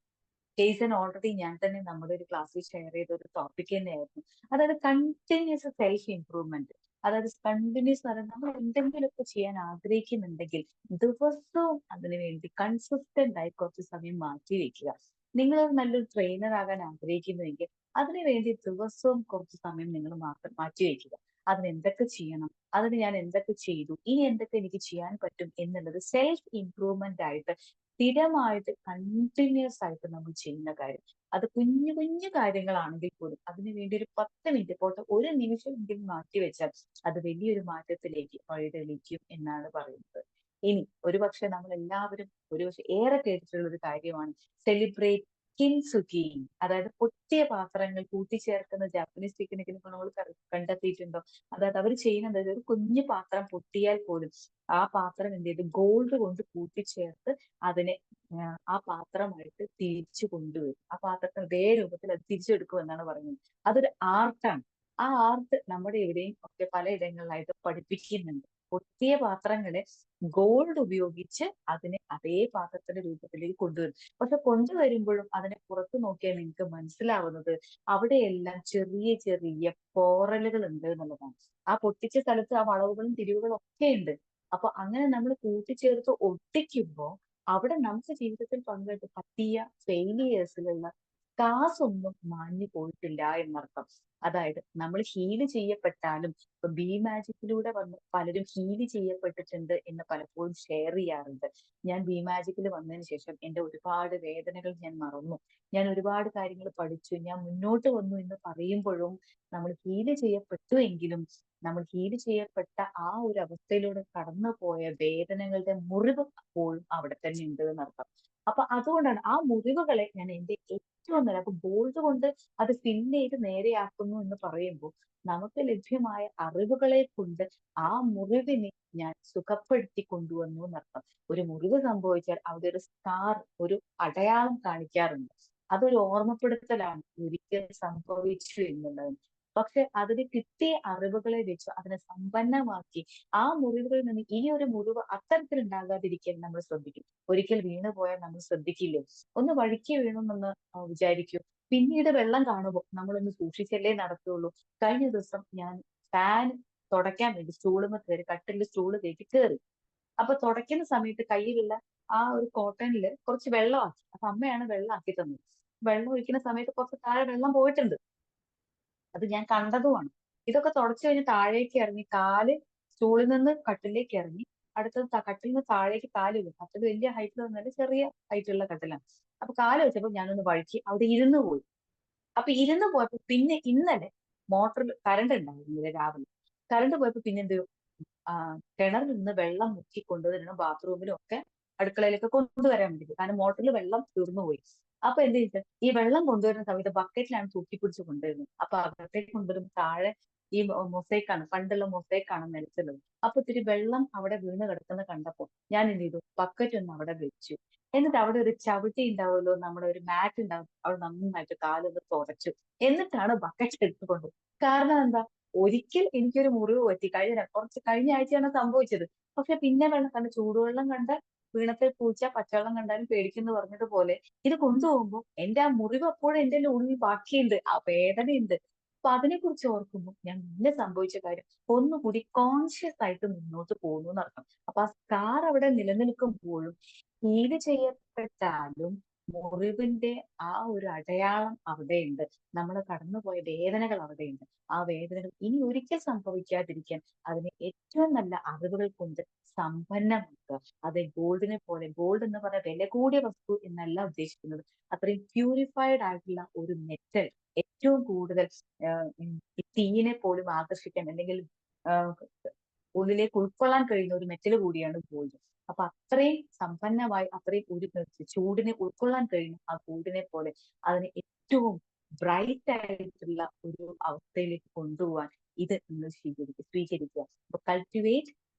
കേസൻ ഓൾറെഡി ഞാൻ തന്നെ നമ്മുടെ ഒരു ക്ലാസ്സിൽ ഷെയർ ചെയ്ത ഒരു ടോപ്പിക് തന്നെയായിരുന്നു. അതായത് കണ്ടിന്യൂസ് സെൽഫ് ഇംപ്രൂവ്മെന്റ്. അതായത് കണ്ടിന്യൂസ് എന്ന് നമ്മൾ എന്തെങ്കിലുമൊക്കെ ചെയ്യാൻ ആഗ്രഹിക്കുന്നുണ്ടെങ്കിൽ ദിവസവും അതിനു വേണ്ടി കൺസിസ്റ്റന്റ് ആയി കുറച്ച് സമയം മാറ്റി വെക്കുക. നിങ്ങൾ നല്ലൊരു ട്രെയിനർ ആകാൻ ആഗ്രഹിക്കുന്നുവെങ്കിൽ അതിനുവേണ്ടി ദിവസവും കുറച്ച് സമയം നിങ്ങൾ മാറ്റി വെക്കുക. അതിന് എന്തൊക്കെ ചെയ്യണം, അതിന് ഞാൻ എന്തൊക്കെ ചെയ്തു, ഇനി എന്തൊക്കെ എനിക്ക് ചെയ്യാൻ പറ്റും എന്നുള്ളത് സെൽഫ് ഇംപ്രൂവ്മെന്റ് ആയിട്ട് സ്ഥിരമായിട്ട് കണ്ടിന്യൂസ് ആയിട്ട് നമ്മൾ ചെയ്യുന്ന കാര്യം. അത് കുഞ്ഞു കുഞ്ഞു കാര്യങ്ങളാണെങ്കിൽ പോലും അതിനു വേണ്ടി ഒരു 10 മിനിറ്റ് പോട്ടെ, ഒരു നിമിഷമെങ്കിലും മാറ്റിവെച്ചാൽ അത് വലിയൊരു മാറ്റത്തിലേക്ക് വഴിതെളിക്കും എന്നാണ് പറയുന്നത്. ഇനി ഒരുപക്ഷെ നമ്മൾ എല്ലാവരും ഒരുപക്ഷെ ഏറെ കേട്ടിട്ടുള്ള ഒരു കാര്യമാണ് സെലിബ്രേറ്റ് കിൻസുക്കി. അതായത് പൊട്ടിയ പാത്രങ്ങൾ കൂട്ടിച്ചേർക്കുന്ന ജാപ്പനീസ് ടെക്നിക്കിനെ നമ്മൾ കണ്ടെത്തിയിട്ടുണ്ടോ? അതായത് അവർ ചെയ്യുന്നത് ഒരു കുഞ്ഞു പാത്രം പൊട്ടിയാൽ പോലും ആ പാത്രം എന്ത് ചെയ്ത് ഗോൾഡ് കൊണ്ട് കൂട്ടിച്ചേർത്ത് അതിനെ ആ പാത്രമായിട്ട് തിരിച്ചു കൊണ്ടുവരും. ആ പാത്രത്തിന് അതേ രൂപത്തിൽ അത് തിരിച്ചെടുക്കും എന്നാണ് പറയുന്നത്. അതൊരു ആർട്ടാണ്. ആ ആർട്ട് നമ്മുടെ ഇവിടെയും ഒക്കെ പലയിടങ്ങളിലായിട്ട് പഠിപ്പിക്കുന്നുണ്ട്. പൊട്ടിയ പാത്രങ്ങളെ ഗോൾഡ് ഉപയോഗിച്ച് അതിനെ അതേ പാത്രത്തിന്റെ രൂപത്തിലേക്ക് കൊണ്ടുവരും. പക്ഷെ കൊണ്ടുവരുമ്പോഴും അതിനെ പുറത്തു നോക്കിയാൽ നിങ്ങൾക്ക് മനസ്സിലാവുന്നത് അവിടെയെല്ലാം ചെറിയ ചെറിയ പോറലുകൾ ഉണ്ട് എന്നുള്ളതാണ്. ആ പൊട്ടിച്ച സ്ഥലത്ത് ആ വളവുകളും തിരിവുകളും ഒക്കെ ഉണ്ട്. അപ്പൊ അങ്ങനെ നമ്മൾ കൂട്ടിച്ചേർത്ത് ഒട്ടിക്കുമ്പോൾ അവിടെ നമുക്ക് ജീവിതത്തിൽ പറ്റിയ ഫെയിലിയേഴ്സിലുള്ള സ്കാർസ് ഒന്നും മാഞ്ഞു പോയിട്ടില്ല എന്നർത്ഥം. അതായത് നമ്മൾ ഹീല് ചെയ്യപ്പെട്ടാലും ഇപ്പൊ ബി മാജിക്കിലൂടെ വന്ന് പലരും ഹീല് ചെയ്യപ്പെട്ടിട്ടുണ്ട് എന്ന് പലപ്പോഴും ഷെയർ ചെയ്യാറുണ്ട്. ഞാൻ ബി മാജിക്കിൽ വന്നതിന് ശേഷം എന്റെ ഒരുപാട് വേദനകൾ ഞാൻ മറന്നു, ഞാൻ ഒരുപാട് കാര്യങ്ങൾ പഠിച്ചു, ഞാൻ മുന്നോട്ട് വന്നു എന്ന് പറയുമ്പോഴും നമ്മൾ ഹീല് ചെയ്യപ്പെട്ടു എങ്കിലും നമ്മൾ ഹീൽ ചെയ്യപ്പെട്ട ആ ഒരു അവസ്ഥയിലൂടെ കടന്നുപോയ വേദനകളുടെ മുറിവ് അപ്പോഴും അവിടെ തന്നെ ഉണ്ട് എന്നർത്ഥം. അപ്പൊ അതുകൊണ്ടാണ് ആ മുറിവുകളെ ഞാൻ എന്റെ ഏറ്റവും നല്ല അപ്പൊ ബോൾഡ് കൊണ്ട് അത് ഫില്ല് ചെയ്ത് നേരെയാക്കുന്നു എന്ന് പറയുമ്പോൾ നമുക്ക് ലഭ്യമായ അറിവുകളെ കൊണ്ട് ആ മുറിവിനെ ഞാൻ സുഖപ്പെടുത്തി കൊണ്ടുവന്നു എന്നർത്ഥം. ഒരു മുറിവ് സംഭവിച്ചാൽ അവിടെ ഒരു സ്കാർ, ഒരു അടയാളം കാണിക്കാറുണ്ട്. അതൊരു ഓർമ്മപ്പെടുത്തലാണ് ഒരിക്കൽ സംഭവിച്ചു എന്നുള്ളത്. പക്ഷെ അതിന് കിട്ടിയ അറിവുകളെ വെച്ച് അതിനെ സമ്പന്നമാക്കി ആ മുറിവുകളിൽ നിന്ന് ഇനി ഒരു മുറിവ് അത്തരത്തിൽ ഉണ്ടാകാതിരിക്കാൻ നമ്മൾ ശ്രദ്ധിക്കും. ഒരിക്കൽ വീണു പോയാൽ നമ്മൾ ശ്രദ്ധിക്കില്ലേ? ഒന്ന് വഴുക്കി വീണെന്ന് വിചാരിക്കൂ. പിന്നീട് വെള്ളം കാണുമ്പോൾ നമ്മളൊന്ന് സൂക്ഷിച്ചല്ലേ നടത്തുള്ളൂ. കഴിഞ്ഞ ദിവസം ഞാൻ ഫാൻ തുടയ്ക്കാൻ വേണ്ടി സ്റ്റൂളുമ്മ കയറി, കട്ടിലിൽ സ്റ്റൂള് കയറ്റി കയറി. അപ്പൊ തുടയ്ക്കുന്ന സമയത്ത് കയ്യിലുള്ള ആ ഒരു കോട്ടണില് കുറച്ച് വെള്ളമാക്കി. അപ്പൊ അമ്മയാണ് വെള്ളം ആക്കി തന്നത്. വെള്ളം ഒഴിക്കുന്ന സമയത്ത് കുറച്ച് താഴെ വെള്ളം പോയിട്ടുണ്ട്. അത് ഞാൻ കണ്ടതുമാണ്. ഇതൊക്കെ തുടച്ചു കഴിഞ്ഞ് താഴേക്ക് ഇറങ്ങി, കാല് സ്റ്റൂളിൽ നിന്ന് കട്ടിലേക്ക് ഇറങ്ങി, അടുത്തത് കട്ടിൽ നിന്ന് താഴേക്ക് കാല് വെക്കും. കട്ടിൽ വലിയ ഹൈറ്റിൽ വന്നാല് ചെറിയ ഹൈറ്റുള്ള കട്ടിലാണ്. അപ്പൊ കാല് വെച്ചപ്പോ ഞാനൊന്ന് വഴുക്കി അവിടെ ഇരുന്ന് പോയി. അപ്പൊ ഇരുന്ന് പോയപ്പോ പിന്നെ ഇന്നലെ മോട്ടറിൽ കറണ്ട് ഉണ്ടായിരുന്നില്ല രാവിലെ. കറണ്ട് പോയപ്പോ പിന്നെ എന്ത് കിണറിൽ നിന്ന് വെള്ളം മുക്കി കൊണ്ടുവരണം ബാത്റൂമിലും ഒക്കെ അടുക്കളയിലൊക്കെ കൊണ്ടുവരാൻ വേണ്ടി. കാരണം മോട്ടറിൽ വെള്ളം തീർന്നു പോയി. അപ്പൊ എന്ത് ചെയ്തിട്ട് ഈ വെള്ളം കൊണ്ടുവരുന്ന സമയത്ത് ബക്കറ്റിലാണ് തൂക്കിപ്പിടിച്ച് കൊണ്ടുവരുന്നത്. അപ്പൊ അകത്തേക്ക് കൊണ്ടുവരുമ്പോൾ താഴെ ഈ മൊസൈക്കാണ്, പണ്ടുള്ള മൊസൈക്കാണ് നിലത്തുള്ളത്. അപ്പൊ ഇത്തിരി വെള്ളം അവിടെ വീണ് കിടക്കുന്ന കണ്ടപ്പോ ഞാൻ എന്ത് ചെയ്തു, ബക്കറ്റ് ഒന്ന് അവിടെ വെച്ചു. എന്നിട്ട് അവിടെ ഒരു ചവിട്ടി ഉണ്ടാവുമല്ലോ, നമ്മുടെ ഒരു മാറ്റ് ഉണ്ടാവും, അവിടെ നന്നായിട്ട് കാലൊന്ന് തുടച്ചു. എന്നിട്ടാണ് ബക്കറ്റ് എടുത്തുകൊണ്ട്. കാരണം എന്താ, ഒരിക്കൽ എനിക്കൊരു മുറിവ് പറ്റി കഴിഞ്ഞ ആഴ്ചയാണ് സംഭവിച്ചത്. പക്ഷെ പിന്നെ വെള്ളം കണ്ട, ചൂടുവെള്ളം കണ്ട വീണത്തിൽ പൂച്ച പച്ചവെള്ളം കണ്ടാലും പേടിക്കുന്നു പറഞ്ഞതുപോലെ ഇത് കൊണ്ടുപോകുമ്പോൾ എന്റെ ആ മുറിവ് അപ്പോഴും എന്റെ ഉള്ളിൽ ബാക്കിയുണ്ട്, ആ വേദനയുണ്ട്. അപ്പൊ അതിനെ കുറിച്ച് ഓർക്കുമ്പോൾ ഞാൻ മുന്നേ സംഭവിച്ച കാര്യം ഒന്നുകൂടി കോൺഷ്യസ് ആയിട്ട് മുന്നോട്ട് പോകുന്നു എന്നർത്ഥം. അപ്പൊ ആ സ്കാർ അവിടെ നിലനിൽക്കുമ്പോഴും ഹീല് ചെയ്യപ്പെട്ടാലും മുറിവിന്റെ ആ ഒരു അടയാളം അവിടെയുണ്ട്. നമ്മൾ കടന്നുപോയ വേദനകൾ അവിടെയുണ്ട്. ആ വേദനകൾ ഇനി ഒരിക്കൽ സംഭവിക്കാതിരിക്കാൻ അതിനെ ഏറ്റവും നല്ല അറിവുകൾ കൊണ്ട് സമ്പന്നമാക്കുക. അത് ഗോൾഡിനെ പോലെ, ഗോൾഡ് എന്ന് പറഞ്ഞ വില കൂടിയ വസ്തു എന്നല്ല ഉദ്ദേശിക്കുന്നത്, അത്രയും പ്യൂരിഫൈഡ് ആയിട്ടുള്ള ഒരു മെറ്റൽ, ഏറ്റവും കൂടുതൽ തീയിനെ പോലും ആകർഷിക്കാൻ അല്ലെങ്കിൽ ഉള്ളിലേക്ക് ഉൾക്കൊള്ളാൻ കഴിയുന്ന ഒരു മെറ്റൽ കൂടിയാണ് ഗോൾഡ്. അപ്പൊ അത്രയും സമ്പന്നമായി, അത്രയും ഒരു ചൂടിനെ ഉൾക്കൊള്ളാൻ കഴിയും ആ ഗോൾഡിനെ പോലെ അതിനെ ഏറ്റവും ബ്രൈറ്റ് ആയിട്ടുള്ള ഒരു അവസ്ഥയിലേക്ക് കൊണ്ടുപോകാൻ ഇത് നിങ്ങൾ സ്വീകരിക്കുക. അപ്പൊ കൾട്ടിവേറ്റ്,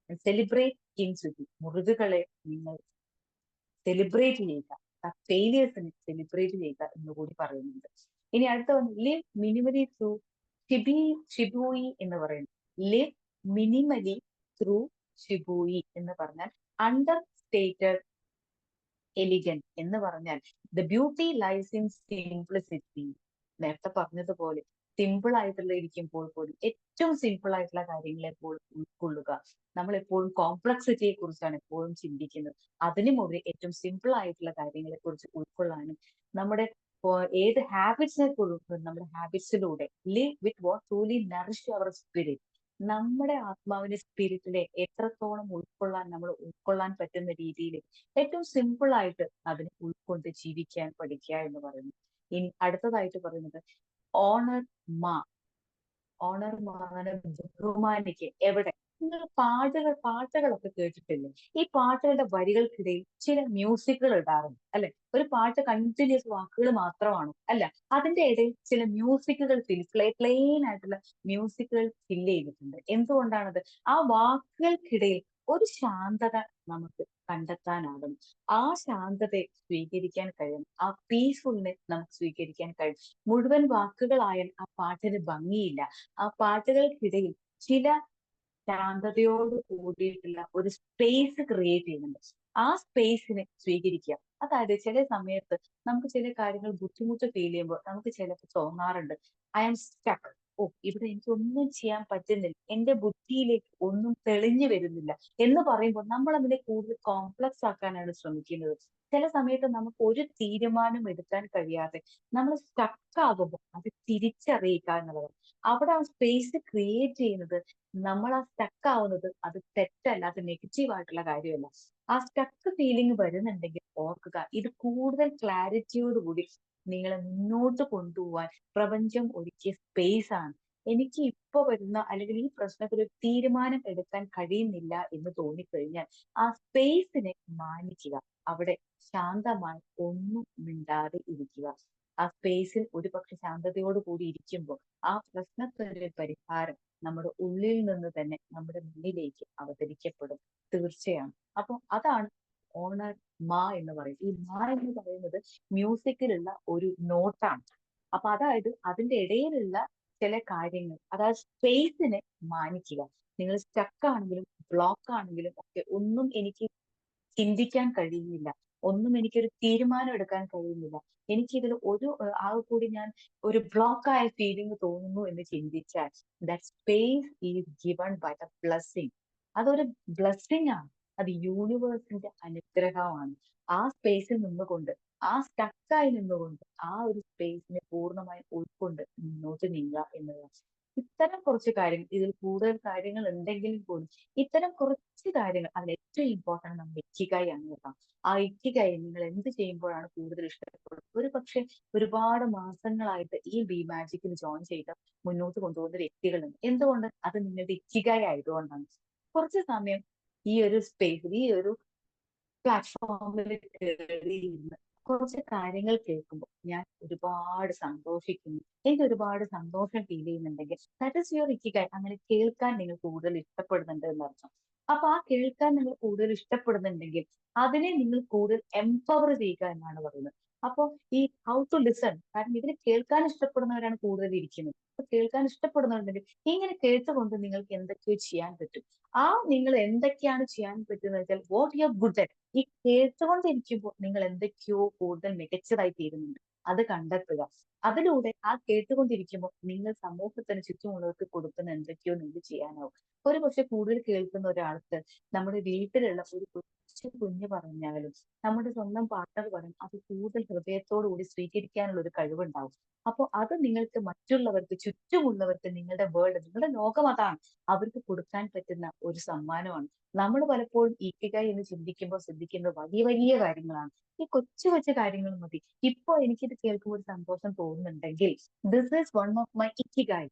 സെലിബ്രേറ്റ് കിങ്സ് വിത്ത്. മുറിവുകളെ നിങ്ങൾ സെലിബ്രേറ്റ് ചെയ്യുക, ആ ഫെയിലിയേഴ്സിനെ സെലിബ്രേറ്റ് ചെയ്യുക എന്ന് കൂടി പറയുന്നുണ്ട്. ഇനി അടുത്ത വന്ന് ലിവ് മിനിമലി ത്രൂ ഷിബൂയി എന്ന് പറയുന്നു. ലിവ് മിനിമലി ത്രൂ ഷിബൂയി എന്ന് പറഞ്ഞാൽ അണ്ടർ സ്റ്റേറ്റഡ് എലിഗൻസ് എന്ന് പറഞ്ഞാൽ the beauty lies in simplicity. നേരത്തെ പറഞ്ഞതുപോലെ സിമ്പിൾ ആയിട്ടുള്ള ഇരിക്കുമ്പോൾ പോലും ഏറ്റവും സിമ്പിൾ ആയിട്ടുള്ള കാര്യങ്ങളെ എപ്പോഴും ഉൾക്കൊള്ളുക. നമ്മൾ എപ്പോഴും കോംപ്ലക്സിറ്റിയെ കുറിച്ചാണ് എപ്പോഴും ചിന്തിക്കുന്നത്. അതിനുമുറി ഏറ്റവും സിമ്പിൾ ആയിട്ടുള്ള കാര്യങ്ങളെ കുറിച്ച് ഉൾക്കൊള്ളാനും നമ്മുടെ ഏത് ഹാബിറ്റ്സിനെ കുറിച്ച് നമ്മുടെ ഹാബിറ്റ്സിലൂടെ live with what truly nourish our spirit. നമ്മുടെ ആത്മാവിന്റെ സ്പിരിറ്റിനെ എത്രത്തോളം ഉൾക്കൊള്ളാൻ പറ്റുന്ന രീതിയിൽ ഏറ്റവും സിമ്പിൾ ആയിട്ട് അതിനെ ഉൾക്കൊണ്ട് ജീവിക്കാൻ പഠിക്കുക എന്ന് പറയുന്നു. ഇനി അടുത്തതായിട്ട് പറയുന്നത് ഓണർ മാ. ഓണർ മാനെ ബഹുമാനിക്ക്. എവിടെ നിങ്ങൾ പാട്ടുകളൊക്കെ കേട്ടിട്ടില്ലേ? ഈ പാട്ടുകളുടെ വരികൾക്കിടയിൽ ചില മ്യൂസിക്കുകൾ ഇടാറുണ്ട് അല്ലെ? ഒരു പാട്ട് കണ്ടിന്യൂസ് വാക്കുകൾ മാത്രമാണ് അല്ല, അതിന്റെ ഇടയിൽ ചില മ്യൂസിക്കുകൾ പ്ലെയിൻ ആയിട്ടുള്ള മ്യൂസിക്കുകൾ ഫില്ല് ചെയ്തിട്ടുണ്ട്. എന്തുകൊണ്ടാണത്? ആ വാക്കുകൾക്കിടയിൽ ഒരു ശാന്തത നമുക്ക് കണ്ടെത്താനാകും. ആ ശാന്തതയെ സ്വീകരിക്കാൻ കഴിയും, ആ പീസ്ഫുൾനെസ് നമുക്ക് സ്വീകരിക്കാൻ കഴിയും. മുഴുവൻ വാക്കുകളായാൽ ആ പാട്ടിന് ഭംഗിയില്ല. ആ പാട്ടുകൾക്കിടയിൽ ചില ശാന്തതയോട് കൂടിയിട്ടുള്ള ഒരു സ്പേസ് ക്രിയേറ്റ് ചെയ്യുന്നുണ്ട്. ആ സ്പേസിനെ സ്വീകരിക്കുക. അതായത് ചില സമയത്ത് നമുക്ക് ചില കാര്യങ്ങൾ ബുദ്ധിമുട്ട് ഫീൽ ചെയ്യുമ്പോൾ നമുക്ക് ചിലപ്പോൾ തോന്നാറുണ്ട്, ഐ ആം സ്റ്റക്ക്. ഓ, ഇവിടെ എനിക്ക് ഒന്നും ചെയ്യാൻ പറ്റുന്നില്ല, എന്റെ ബുദ്ധിയിലേക്ക് ഒന്നും തെളിഞ്ഞു വരുന്നില്ല എന്ന് പറയുമ്പോൾ നമ്മൾ അതിനെ കൂടുതൽ കോംപ്ലക്സ് ആക്കാനാണ് ശ്രമിക്കുന്നത്. ചില സമയത്ത് നമുക്ക് ഒരു തീരുമാനം എടുക്കാൻ കഴിയാതെ നമ്മൾ സ്റ്റക്ക് ആകുമ്പോൾ അത് തിരിച്ചറിയുക എന്നുള്ളത്, അവിടെ ആ സ്പേസ് ക്രിയേറ്റ് ചെയ്യുന്നത്, നമ്മൾ ആ സ്റ്റക്ക് ആവുന്നത് അത് തെറ്റല്ല, അത് നെഗറ്റീവ് ആയിട്ടുള്ള കാര്യമല്ല. ആ സ്റ്റക്ക് ഫീലിംഗ് വരുന്നുണ്ടെങ്കിൽ ഓർക്കുക, ഇത് കൂടുതൽ ക്ലാരിറ്റിയോട് കൂടി നിങ്ങളെ മുന്നോട്ട് കൊണ്ടുപോകാൻ പ്രപഞ്ചം ഒരുക്കിയ സ്പേസ് ആണ്. എനിക്ക് ഇപ്പൊ വരുന്ന അല്ലെങ്കിൽ ഈ പ്രശ്നത്തിൽ ഒരു തീരുമാനം എടുക്കാൻ കഴിയുന്നില്ല എന്ന് തോന്നിക്കഴിഞ്ഞാൽ ആ സ്പേസിനെ മാനിക്കുക. അവിടെ ശാന്തമായി ഒന്നും മിണ്ടാതെ ഇരിക്കുക. ആ സ്പേസിൽ ഒരുപക്ഷെ ശാന്തതയോട് കൂടി ഇരിക്കുമ്പോൾ ആ പ്രശ്നത്തിനൊരു പരിഹാരം നമ്മുടെ ഉള്ളിൽ നിന്ന് തന്നെ നമ്മുടെ മുന്നിലേക്ക് അവതരിക്കപ്പെടും. തീർച്ചയാണ്. അപ്പൊ അതാണ് ഓണർ മാ എന്ന് പറയുന്നത്. ഈ മാ എന്ന് പറയുന്നത് മ്യൂസിക്കിലുള്ള ഒരു നോട്ടാണ്. അപ്പൊ അതായത് അതിന്റെ ഇടയിലുള്ള ചില കാര്യങ്ങൾ, അതായത് സ്പേസിനെ മാനിക്കുക. നിങ്ങൾ സ്റ്റക്ക് ആണെങ്കിലും ബ്ലോക്ക് ആണെങ്കിലും ഒക്കെ ഒന്നും എനിക്ക് ചിന്തിക്കാൻ കഴിയുന്നില്ല, ഒന്നും എനിക്കൊരു തീരുമാനം എടുക്കാൻ കഴിയുന്നില്ല, എനിക്കിതിൽ ഒരു ആകെ കൂടി ഞാൻ ഒരു ബ്ലോക്ക് ആയ ഫീലിംഗ് തോന്നുന്നു എന്ന് ചിന്തിച്ചാൽ that space is given by the blessing. അതൊരു ബ്ലെസ്സിങ് ആണ്, അത് യൂണിവേഴ്സിന്റെ അനുഗ്രഹമാണ്. ആ സ്പേസിൽ നിന്നുകൊണ്ട്, ആ സ്റ്റക്കായി നിന്നുകൊണ്ട് ആ ഒരു സ്പേസിനെ പൂർണ്ണമായി ഉൾക്കൊണ്ട് മുന്നോട്ട് നീങ്ങുക എന്നതാണ്. ഇത്തരം കുറച്ച് കാര്യങ്ങൾ, ഇതിൽ കൂടുതൽ കാര്യങ്ങൾ ഉണ്ടെങ്കിലും പോലും ഇത്തരം കുറച്ച് കാര്യങ്ങൾ, അതിൽ ഏറ്റവും ഇമ്പോർട്ടന്റ് നമ്മുടെ ഇക്കിഗായി ആണ് കേട്ടോ. ആ ഇക്കിഗായി നിങ്ങൾ എന്ത് ചെയ്യുമ്പോഴാണ് കൂടുതൽ ഇഷ്ടപ്പെടുന്നത്? ഒരു പക്ഷെ ഒരുപാട് മാസങ്ങളായിട്ട് ഈ ബി മാജിക്കിൽ ജോയിൻ ചെയ്ത് മുന്നോട്ട് കൊണ്ടുപോകുന്ന വ്യക്തികളുണ്ട്. എന്തുകൊണ്ട്? അത് നിങ്ങളുടെ ഇക്കിഗായി ആയതുകൊണ്ടാണ്. കുറച്ച് സമയം ഈ ഒരു സ്പേസിൽ, ഈ ഒരു പ്ലാറ്റ്ഫോമിൽ കയറിയിരുന്ന് കുറച്ച് കാര്യങ്ങൾ കേൾക്കുമ്പോൾ ഞാൻ ഒരുപാട് സന്തോഷിക്കുന്നു, എനിക്ക് ഒരുപാട് സന്തോഷം ഫീൽ ചെയ്യുന്നുണ്ടെങ്കിൽ ദാറ്റ് ഇസ് യുവർ ഇക്കിഗായ്. അങ്ങനെ കേൾക്കാൻ നിങ്ങൾ കൂടുതൽ ഇഷ്ടപ്പെടുന്നുണ്ട് എന്നർത്ഥം. അപ്പൊ ആ കേൾക്കാൻ നിങ്ങൾ കൂടുതൽ ഇഷ്ടപ്പെടുന്നുണ്ടെങ്കിൽ അതിനെ നിങ്ങൾ കൂടുതൽ എംപവർ ചെയ്യുക എന്നാണ് പറയുന്നത്. അപ്പൊ ഈ ഹൗ ടു ലിസൺ, കാരണം ഇതിന് കേൾക്കാൻ ഇഷ്ടപ്പെടുന്നവരാണ് കൂടുതൽ ഇരിക്കുന്നത്. അപ്പൊ കേൾക്കാൻ ഇഷ്ടപ്പെടുന്നവരുണ്ടെങ്കിൽ ഇങ്ങനെ കേട്ടുകൊണ്ട് നിങ്ങൾക്ക് എന്തൊക്കെയോ ചെയ്യാൻ പറ്റും. ആ നിങ്ങൾ എന്തൊക്കെയാണ് ചെയ്യാൻ പറ്റുന്നത് വെച്ചാൽ what you are good at, ഈ കേട്ടുകൊണ്ടിരിക്കുമ്പോൾ നിങ്ങൾ എന്തൊക്കെയോ കൂടുതൽ മികച്ചതായി തീരുന്നുണ്ട്, അത് കണ്ടെത്തുക. അതിലൂടെ ആ കേട്ടുകൊണ്ടിരിക്കുമ്പോൾ നിങ്ങൾ സമൂഹത്തിന് ചുറ്റുമുള്ളവർക്ക് കൊടുക്കുന്ന എന്തൊക്കെയോ നിങ്ങൾക്ക് ചെയ്യാനാവും. ഒരു പക്ഷെ കൂടുതൽ കേൾക്കുന്ന ഒരാൾക്ക് നമ്മുടെ വീട്ടിലുള്ള ഒരു കൊച്ചു കുഞ്ഞ് പറഞ്ഞാലും നമ്മുടെ സ്വന്തം പാർട്ണർ പറയും അത് കൂടുതൽ ഹൃദയത്തോടു കൂടി സ്വീകരിക്കാനുള്ള ഒരു കഴിവുണ്ടാവും. അപ്പോൾ അത് നിങ്ങൾക്ക് മറ്റുള്ളവർക്ക്, ചുറ്റുമുള്ളവർക്ക്, നിങ്ങളുടെ വേൾഡ്, നിങ്ങളുടെ ലോകം അതാണ്, അവർക്ക് കൊടുക്കാൻ പറ്റുന്ന ഒരു സമ്മാനമാണ്. നമ്മൾ പലപ്പോഴും ഇക്കിഗായ് എന്ന് ചിന്തിക്കുമ്പോൾ ശ്രദ്ധിക്കുന്നത് വലിയ വലിയ കാര്യങ്ങളാണ്. ഈ കൊച്ചു കൊച്ചു കാര്യങ്ങൾ മതി. ഇപ്പൊ എനിക്കിത് കേൾക്കുമ്പോൾ ഒരു സന്തോഷം തോന്നുന്നുണ്ടെങ്കിൽ this is one of my ikigai.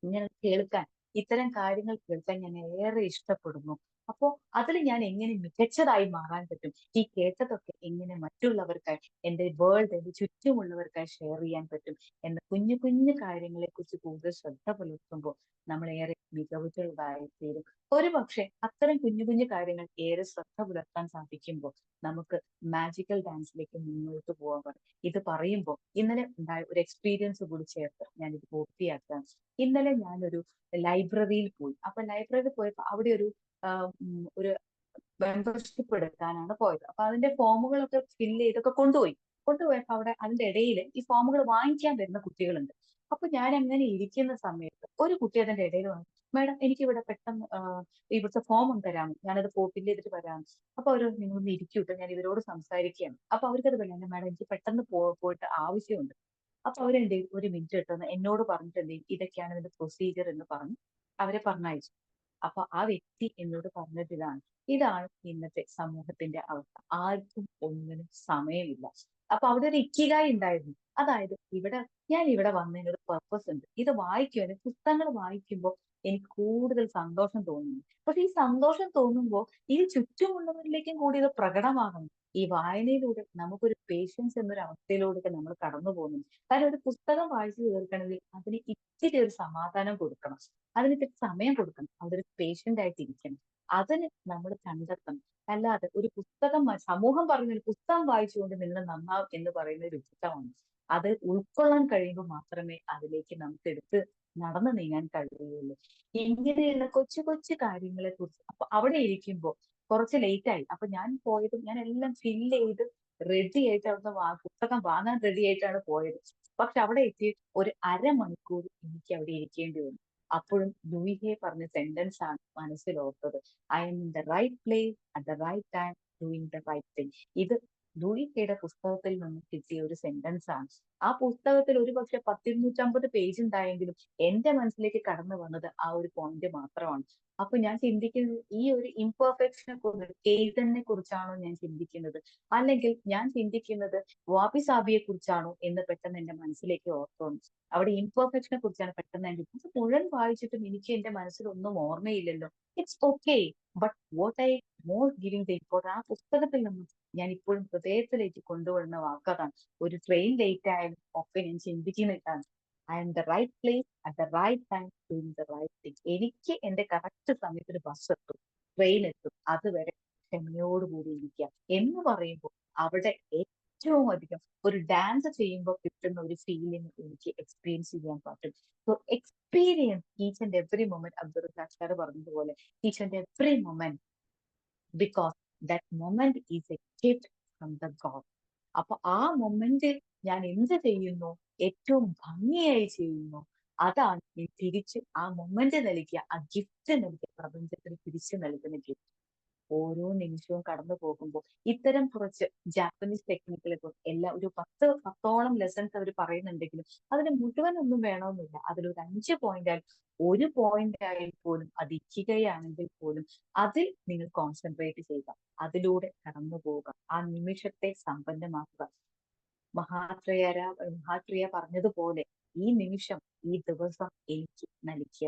ഇങ്ങനെ കേൾക്കാൻ, ഇത്തരം കാര്യങ്ങൾ കേൾക്കാൻ ഞാൻ ഏറെ ഇഷ്ടപ്പെടുന്നു. അപ്പോ അതിൽ ഞാൻ എങ്ങനെ മികച്ചതായി മാറാൻ പറ്റും, ഈ കേട്ടതൊക്കെ എങ്ങനെ മറ്റുള്ളവർക്കായി, എന്റെ വേൾഡ്, എന്റെ ചുറ്റുമുള്ളവർക്കായി ഷെയർ ചെയ്യാൻ പറ്റും എന്ന കുഞ്ഞു കുഞ്ഞു കാര്യങ്ങളെ കുറിച്ച് കൂടുതൽ ശ്രദ്ധ പുലർത്തുമ്പോൾ നമ്മൾ ഏറെ മികവുറ്റതായി തീരും. ഒരു പക്ഷെ അത്തരം കുഞ്ഞു കുഞ്ഞു കാര്യങ്ങൾ ഏറെ ശ്രദ്ധ പുലർത്താൻ സാധിക്കുമ്പോൾ നമുക്ക് മാജിക്കൽ ഡാൻസിലേക്ക് മുന്നോട്ട് പോകാൻ പറ്റും. ഇത് പറയുമ്പോൾ ഇന്നലെ ഉണ്ടായ ഒരു എക്സ്പീരിയൻസ് കൂടി ചേർത്ത് ഞാൻ ഇത് പൂർത്തിയാക്കാം. ഇന്നലെ ഞാനൊരു ലൈബ്രറിയിൽ പോയി. അപ്പൊ ലൈബ്രറിയിൽ പോയപ്പോ അവിടെ ഒരു മെമ്പർഷിപ്പ് എടുക്കാനാണ് പോയത്. അപ്പൊ അതിന്റെ ഫോമുകളൊക്കെ ഫില്ല് ചെയ്തൊക്കെ കൊണ്ടുപോയപ്പോ അവിടെ അതിന്റെ ഇടയിൽ ഈ ഫോമുകൾ വാങ്ങിക്കാൻ വരുന്ന കുട്ടികളുണ്ട്. അപ്പൊ ഞാൻ അങ്ങനെ ഇരിക്കുന്ന സമയത്ത് ഒരു കുട്ടി അതിന്റെ ഇടയിൽ വന്നു, മാഡം എനിക്ക് ഇവിടെ പെട്ടെന്ന് ഇവിടുത്തെ ഫോം ഒന്ന് തരാമോ, ഞാനത് ഫില്ല് ചെയ്തിട്ട് വരാം. അപ്പൊ അവർ നിങ്ങളൊന്ന് ഇരിക്കൂട്ടോ, ഞാൻ ഇവരോട് സംസാരിക്കുകയാണ്. അപ്പൊ അവർക്കത് പറയാം, മാഡം എനിക്ക് പെട്ടെന്ന് പോയിട്ട് ആവശ്യമുണ്ട്. അപ്പൊ അവരെന്ത് ചെയ്തു, ഒരു മിനിറ്റ് കിട്ടുന്ന എന്നോട് പറഞ്ഞിട്ട് എന്ത് ചെയ്യും, ഇതൊക്കെയാണ് ഇതിന്റെ പ്രൊസീജിയർ എന്ന് പറഞ്ഞ് അവരെ പറഞ്ഞയച്ചു. അപ്പൊ ആ വ്യക്തി എന്നോട് പറഞ്ഞത് ഇതാണ് ഇന്നത്തെ സമൂഹത്തിന്റെ അവസ്ഥ, ആർക്കും ഒന്നിനും സമയമില്ല. അപ്പൊ അവിടെ ഒരു ഇക്കിഗായ് ഉണ്ടായിരുന്നു. അതായത് ഞാൻ ഇവിടെ വന്നതിന് ഒരു പർപ്പസ് ഉണ്ട്. ഇത് വായിക്കുവാൻ, പുസ്തകങ്ങൾ വായിക്കുമ്പോൾ എനിക്ക് കൂടുതൽ സന്തോഷം തോന്നുന്നു. പക്ഷെ ഈ സന്തോഷം തോന്നുമ്പോൾ ഇത് ചുറ്റുമുള്ളവരിലേക്കും കൂടി ഇത് പ്രകടമാകണം. ഈ വായനയിലൂടെ നമുക്കൊരു പേഷ്യൻസ് എന്നൊരു അവസ്ഥയിലൂടെ നമ്മൾ കടന്നു പോകുന്നു. കാരണം ഒരു പുസ്തകം വായിച്ചു തീർക്കണമെങ്കിൽ അതിന് ഇച്ചിരി ഒരു സമാധാനം കൊടുക്കണം, അതിന് ഇത്തിരി സമയം കൊടുക്കണം, അതൊരു പേഷ്യന്റ് ആയിട്ട് ഇരിക്കണം. അതിന് നമ്മൾ കണ്ടെത്തണം. അല്ലാതെ ഒരു പുസ്തകം, സമൂഹം പറഞ്ഞ ഒരു പുസ്തകം വായിച്ചുകൊണ്ട് നിങ്ങൾ നന്നാവും എന്ന് പറയുന്ന ഒരു ഉചിതമാണ്. അത് ഉൾക്കൊള്ളാൻ കഴിയുമ്പോൾ മാത്രമേ അതിലേക്ക് നമുക്ക് എടുത്ത് നടന്നു നീങ്ങാൻ കഴിയുള്ളൂ. ഇങ്ങനെയുള്ള കൊച്ചു കൊച്ചു കാര്യങ്ങളെ കുറിച്ച് അപ്പൊ അവിടെ ഇരിക്കുമ്പോൾ കുറച്ച് ലേറ്റ് ആയി. അപ്പൊ ഞാൻ പോയതും ഞാൻ എല്ലാം ഫില്ല് ചെയ്ത് റെഡി ആയിട്ട് അവിടുന്ന് പുസ്തകം വാങ്ങാൻ റെഡി ആയിട്ടാണ് പോയത്. പക്ഷെ അവിടെ എത്തി ഒരു അരമണിക്കൂർ എനിക്ക് അവിടെ ഇരിക്കേണ്ടി വന്നു. അപ്പോഴും ലൂയിഹെ പറഞ്ഞ സെന്റൻസ് ആണ് മനസ്സിൽ ഓർത്തത്, I am in the right place at the right time doing the right thing. ഇത് ലൂയി കെയുടെ പുസ്തകത്തിൽ നിന്ന് കിട്ടിയ ഒരു സെന്റൻസ് ആണ്. ആ പുസ്തകത്തിൽ ഒരു പക്ഷെ 150 പേജ് ഉണ്ടായെങ്കിലും എന്റെ മനസ്സിലേക്ക് കടന്നു വന്നത് ആ ഒരു പോയിന്റ് മാത്രമാണ്. അപ്പൊ ഞാൻ ചിന്തിക്കുന്നത് ഈ ഒരു ഇംപെർഫെക്ഷനെ കുറിച്ച്, കേസനെ കുറിച്ചാണോ ഞാൻ ചിന്തിക്കുന്നത്, അല്ലെങ്കിൽ ഞാൻ ചിന്തിക്കുന്നത് വാബി സാബിയെ കുറിച്ചാണോ എന്ന് പെട്ടെന്ന് എന്റെ മനസ്സിലേക്ക് ഓർത്തു വന്നു. അവിടെ ഇംപെർഫെക്ഷനെ കുറിച്ചാണ് പെട്ടെന്ന് ഞാൻ ചിന്തിച്ചത്. മുഴുവൻ വായിച്ചിട്ടും എനിക്ക് എന്റെ മനസ്സിലൊന്നും ഓർമ്മയില്ലല്ലോ. It's okay, but what I more giving the importance, ആ പുസ്തകത്തിൽ നിന്നും ഞാൻ ഇപ്പോഴും ഹൃദയത്തിലേക്ക് കൊണ്ടുവരുന്ന വാക്കതാണ്. ഒരു ട്രെയിൻ ലേറ്റ് ആയാലും ഒക്കെ ഞാൻ ചിന്തിക്കുന്നില്ലാണ്. I am the right place at the right time doing the right thing. എനിക്ക് എന്റെ കറക്റ്റ് സമയത്തിന് ബസ് എത്തും, ട്രെയിൻ എത്തും, അതുവരെ ക്ഷമയോടുകൂടി ഇരിക്കുക എന്ന് പറയുമ്പോൾ അവിടെ ഏറ്റവും അധികം ഒരു ഡാൻസ് ചെയ്യുമ്പോൾ കിട്ടുന്ന ഒരു ഫീലിംഗ് എനിക്ക് എക്സ്പീരിയൻസ് ചെയ്യാൻ പറ്റും. So experience each and every moment. Abdul sir പറഞ്ഞതുപോലെ each and every moment, because that moment is a gift from the God. അപ്പൊ ആ മൊമെന്റിൽ ഞാൻ എന്ത് ചെയ്യുന്നു, ഏറ്റവും ഭംഗിയായി ചെയ്യുന്നു, അതാണ് ഞാൻ തിരിച്ച് ആ മൊമെന്റ് നൽകിയ, ആ ഗിഫ്റ്റ് നൽകിയ പ്രപഞ്ചത്തിന് തിരിച്ചു നൽകുന്ന ഗിഫ്റ്റ്. ഓരോ നിമിഷവും കടന്നു പോകുമ്പോൾ ഇത്തരം കുറച്ച് ജാപ്പനീസ് ടെക്നിക്കിലെ എല്ലാം ഒരു 10ഓളം ലെസൺസ് അവർ പറയുന്നുണ്ടെങ്കിലും അതിന് മുഴുവൻ ഒന്നും വേണമെന്നില്ല. അതിലൊരു 5 പോയിന്റ് ആയാലും, ഒരു പോയിന്റ് ആയാൽ പോലും, അത് ഇരിക്കുകയാണെങ്കിൽ പോലും അതിൽ നിങ്ങൾ കോൺസെൻട്രേറ്റ് ചെയ്യുക, അതിലൂടെ കടന്നു പോവുക, ആ നിമിഷത്തെ സമ്പന്നമാക്കുക. മഹാശ്രിയ പറഞ്ഞതുപോലെ ഈ നിമിഷം, ഈ ദിവസം എനിക്ക് നൽകിയ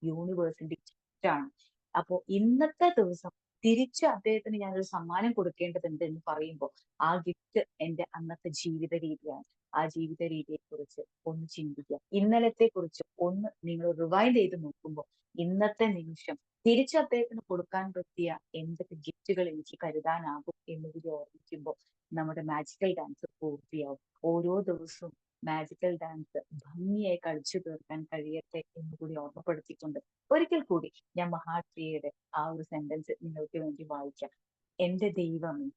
യൂണിവേഴ്സിന്റെ ഗിഫ്റ്റാണ്. അപ്പോ ഇന്നത്തെ ദിവസം തിരിച്ച് അദ്ദേഹത്തിന് ഞാനൊരു സമ്മാനം കൊടുക്കേണ്ടതുണ്ട് എന്ന് പറയുമ്പോൾ ആ ഗിഫ്റ്റ് എന്റെ അന്നത്തെ ജീവിത രീതിയാണ്. ആ ജീവിത രീതിയെ കുറിച്ച് ഒന്ന് ചിന്തിക്കുക. ഇന്നലത്തെ കുറിച്ച് ഒന്ന് നിങ്ങൾ റിവൈൻഡ് ചെയ്ത് നോക്കുമ്പോൾ ഇന്നത്തെ നിമിഷം തിരിച്ച് അദ്ദേഹത്തിന് കൊടുക്കാൻ പറ്റിയ എന്തൊക്കെ ഗിഫ്റ്റുകൾ എനിക്ക് കരുതാനാകും എന്നുകൂടി ഓർമ്മിക്കുമ്പോൾ നമ്മുടെ മാജിക്കൽ ഡാൻസ് പൂർത്തിയാവും. ഓരോ ദിവസവും മാജിക്കൽ ഡാൻസ് ഭംഗിയായി കളിച്ചു തീർക്കാൻ കഴിയട്ടെ എന്നുകൂടി ഓർമ്മപ്പെടുത്തിക്കൊണ്ട് ഒരിക്കൽ കൂടി ഞാൻ മഹാശ്രീയുടെ ആ ഒരു സെന്റൻസ് നിങ്ങൾക്ക് വേണ്ടി വായിക്കാം. എന്റെ ദൈവമേ,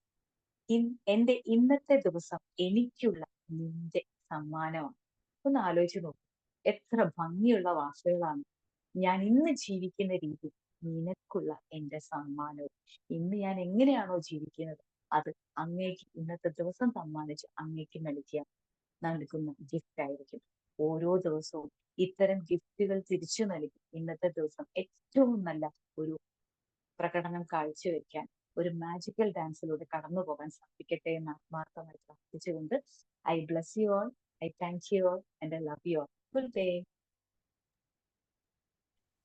എന്റെ ഇന്നത്തെ ദിവസം എനിക്കുള്ള നിന്റെ സമ്മാനമാണ്. ഒന്ന് ആലോചിച്ച് നോക്കൂ, എത്ര ഭംഗിയുള്ള വാക്കുകളാണ്. ഞാൻ ഇന്ന് ജീവിക്കുന്ന രീതി നിനക്കുള്ള എന്റെ സമ്മാനവും. ഇന്ന് ഞാൻ എങ്ങനെയാണോ ജീവിക്കുന്നത് അത് അങ്ങേക്ക് ഇന്നത്തെ ദിവസം സമ്മാനിച്ച് അങ്ങേക്ക് നൽകുന്ന ഗിഫ്റ്റ് ആയിരിക്കും. ഓരോ ദിവസവും ഇത്തരം ഗിഫ്റ്റുകൾ തിരിച്ചു നൽകി ഇന്നത്തെ ദിവസം ഏറ്റവും നല്ല ഒരു പ്രകടനം കാഴ്ചവെക്കാൻ, ഒരു മാജിക്കൽ ഡാൻസിലൂടെ കടന്നു പോകാൻ സാധിക്കട്ടെ എന്ന് ആത്മാർത്ഥമായി പ്രാർത്ഥിച്ചുകൊണ്ട് I bless you all, I thank you all and I love you all. Good day.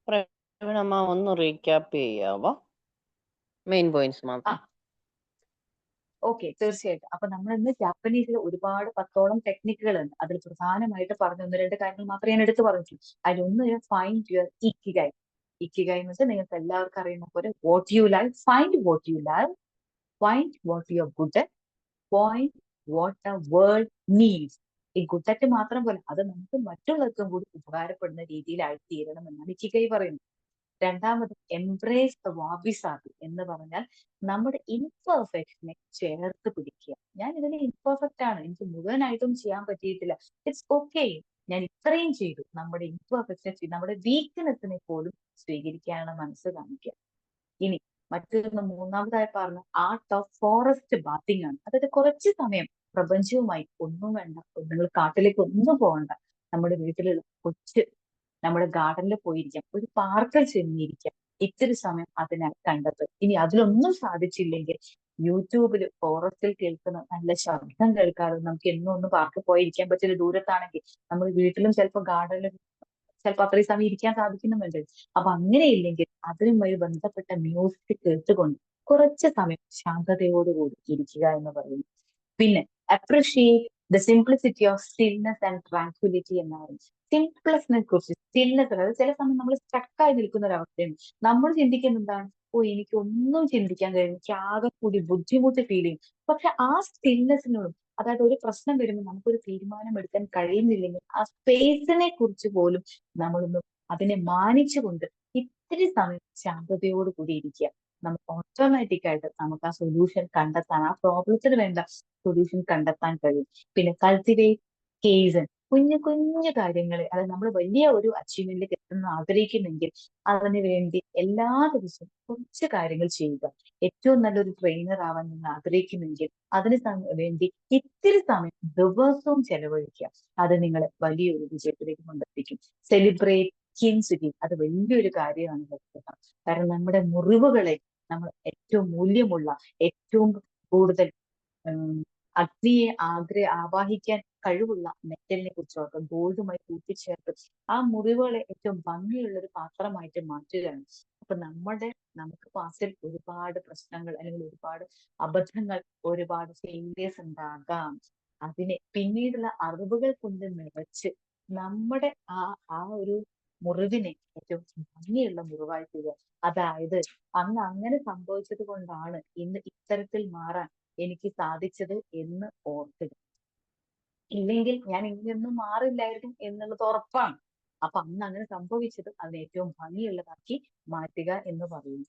പ്രവീണമ്മ ഒന്ന് റീക്യാപ്പ് ചെയ്യാവോ? മെയിൻ പോയിന്റ്സ് മാത്രം. ഓക്കെ, തീർച്ചയായിട്ടും. അപ്പൊ നമ്മൾ ഇന്ന് ജാപ്പനീസിൽ ഒരുപാട് 10ഓളം ടെക്നിക്കുകൾ ഉണ്ട്. അതിൽ പ്രധാനമായിട്ട് പറഞ്ഞ 1-2 കാര്യങ്ങൾ മാത്രമേ ഞാൻ എടുത്തു പറഞ്ഞിട്ടുള്ളൂ. അതിലൊന്ന് ഫൈൻഡ് യുവർ ഇക്കിഗൈ. ഇക്കിഗൈ എന്ന് വെച്ചാൽ നിങ്ങൾക്ക് എല്ലാവർക്കും അറിയുന്ന പോലെ what you live, find what you live, find what you are good at, find what the world needs. ഈ ഗുഡ് അറ്റ് മാത്രം പോലെ അത് നമുക്ക് മറ്റുള്ളവർക്കും കൂടി ഉപകാരപ്പെടുന്ന രീതിയിലായി തീരണം എന്നാണ് ഇക്കിഗൈ പറയുന്നത്. രണ്ടാമത് എംബ്രേസ് ദ വാബി സാബി എന്ന് പറഞ്ഞാൽ നമ്മുടെ ഇൻപെർഫെക്ഷനെ ചേർത്ത് പിടിക്കുക. ഞാൻ ഇതിന് ഇൻപെർഫെക്റ്റ് ആണ്, എനിക്ക് മുഴുവനായിട്ടും ചെയ്യാൻ പറ്റിയിട്ടില്ല, ഇറ്റ്സ് ഓക്കെ, ഞാൻ ഇത്രയും ചെയ്തു. നമ്മുടെ ഇൻപെർഫെക്ഷൻ, നമ്മുടെ വീക്ക്നെസ്സിനെ പോലും സ്വീകരിക്കാനുള്ള മനസ്സ് കാണിക്കുക. ഇനി മറ്റൊന്ന് മൂന്നാമതായി പറഞ്ഞ ആർട്ട് ഓഫ് ഫോറസ്റ്റ് ബാത്തിങ് ആണ്. അതായത് കുറച്ച് സമയം പ്രപഞ്ചവുമായി ഒന്നും വേണ്ട, നിങ്ങൾ കാട്ടിലേക്ക് ഒന്നും പോകണ്ട, നമ്മുടെ വീട്ടിലുള്ള നമ്മുടെ ഗാർഡനിൽ പോയിരിക്കാം, ഒരു പാർക്കിൽ ചെന്നിരിക്കാം, ഇത്തിരി സമയം അതിനായി കണ്ടെത്തും. ഇനി അതിലൊന്നും സാധിച്ചില്ലെങ്കിൽ യൂട്യൂബിൽ ഫോറസ്റ്റിൽ കേൾക്കുന്ന നല്ല ശബ്ദം കേൾക്കാതെ നമുക്ക് എന്നും ഒന്ന് പാർക്കിൽ പോയിരിക്കാൻ പറ്റില്ല. ദൂരത്താണെങ്കിൽ നമ്മൾ വീട്ടിലും ചിലപ്പോൾ ഗാർഡനിലും ചിലപ്പോൾ അത്രയും സമയം ഇരിക്കാൻ സാധിക്കുന്നുണ്ട്. അപ്പൊ അങ്ങനെയില്ലെങ്കിൽ അതിനുമായി ബന്ധപ്പെട്ട മ്യൂസിക് കേട്ടുകൊണ്ട് കുറച്ച് സമയം ശാന്തതയോടുകൂടി ഇരിക്കുക എന്ന് പറയുന്നു. പിന്നെ appreciate the simplicity of stillness and tranquillity എന്നാണ്. സിംപ്ലസിനെ കുറിച്ച്, സ്റ്റിൽനെസ്, അതായത് ചില സമയം നമ്മൾ സ്റ്റക്കായി നിൽക്കുന്ന ഒരവസ്ഥയാണ്. നമ്മൾ ചിന്തിക്കുന്ന എന്താണ്, ഓ എനിക്ക് ഒന്നും ചിന്തിക്കാൻ കഴിയും, എനിക്ക് ആകെ കൂടി ബുദ്ധിമുട്ട് ഫീൽ ചെയ്യും. പക്ഷെ ആ സ്റ്റിൽനെസ്സിനോടും, അതായത് ഒരു പ്രശ്നം വരുമ്പോൾ നമുക്കൊരു തീരുമാനം എടുക്കാൻ കഴിയുന്നില്ലെങ്കിൽ ആ സ്പേസിനെ കുറിച്ച് പോലും നമ്മളൊന്ന് അതിനെ മാനിച്ചുകൊണ്ട് ഇത്തിരി സമയം ശാന്തതയോട് കൂടി ഇരിക്കുക. നമുക്ക് ഓട്ടോമാറ്റിക് ആയിട്ട് നമുക്ക് ആ സൊല്യൂഷൻ കണ്ടെത്താൻ, ആ പ്രോബ്ലത്തിന് വേണ്ട സൊല്യൂഷൻ കണ്ടെത്താൻ കഴിയും. പിന്നെ കൾട്ടിവേറ്റ് കേസൻ, കുഞ്ഞു കുഞ്ഞു കാര്യങ്ങളെ, അത് നമ്മൾ വലിയ ഒരു അച്ചീവ്മെന്റിലേക്ക് എത്തുന്ന ആഗ്രഹിക്കുന്നെങ്കിൽ അതിനു വേണ്ടി എല്ലാ ദിവസവും കുറച്ച് കാര്യങ്ങൾ ചെയ്യുക. ഏറ്റവും നല്ലൊരു ട്രെയിനർ ആവാൻ നിങ്ങൾ ആഗ്രഹിക്കുന്നെങ്കിൽ അതിന് വേണ്ടി ഇത്തിരി സമയം ദിവസവും ചെലവഴിക്കുക. അത് നിങ്ങളെ വലിയൊരു വിജയത്തിലേക്ക് കൊണ്ടെത്തിക്കും. സെലിബ്രേറ്റ് കിൻസിറ്റി, അത് വലിയൊരു കാര്യമാണ് വസ്തുത. കാരണം നമ്മുടെ മുറിവുകളെ നമ്മൾ ഏറ്റവും മൂല്യമുള്ള, ഏറ്റവും കൂടുതൽ അഗ്നിയെ ആവാഹിക്കാൻ കഴിവുള്ള മെറ്റലിനെ കുറിച്ച് ഓർക്കുക. ഗോൾഡുമായി കൂട്ടിച്ചേർത്ത് ആ മുറിവുകളെ ഏറ്റവും ഭംഗിയുള്ള ഒരു പാത്രമായിട്ട് മാറ്റുകയാണ്. അപ്പൊ നമുക്ക് പാസ്റ്റിൽ ഒരുപാട് പ്രശ്നങ്ങൾ അല്ലെങ്കിൽ ഒരുപാട് അബദ്ധങ്ങൾ, ഒരുപാട് ഫെയിലിയേഴ്സ് ഉണ്ടാകാം. അതിനെ പിന്നീടുള്ള അറിവുകൾ കൊണ്ട് നിറച്ച് നമ്മുടെ ആ ഒരു മുറിവിനെ ഏറ്റവും ഭംഗിയുള്ള മുറിവായി തീരുക. അതായത് അന്ന് അങ്ങനെ സംഭവിച്ചത് കൊണ്ടാണ് ഇന്ന് ഇത്തരത്തിൽ മാറാൻ എനിക്ക് സാധിച്ചത് എന്ന് ഓർക്കുക. ഇല്ലെങ്കിൽ ഞാൻ ഇങ്ങനെയൊന്നും മാറില്ലായിരുന്നു എന്നുള്ളത് ഉറപ്പാണ്. അപ്പൊ അന്ന് അങ്ങനെ സംഭവിച്ചത് അതിനെ ഏറ്റവും ഭംഗിയുള്ളതാക്കി മാറ്റുക എന്ന് പറയുന്നു.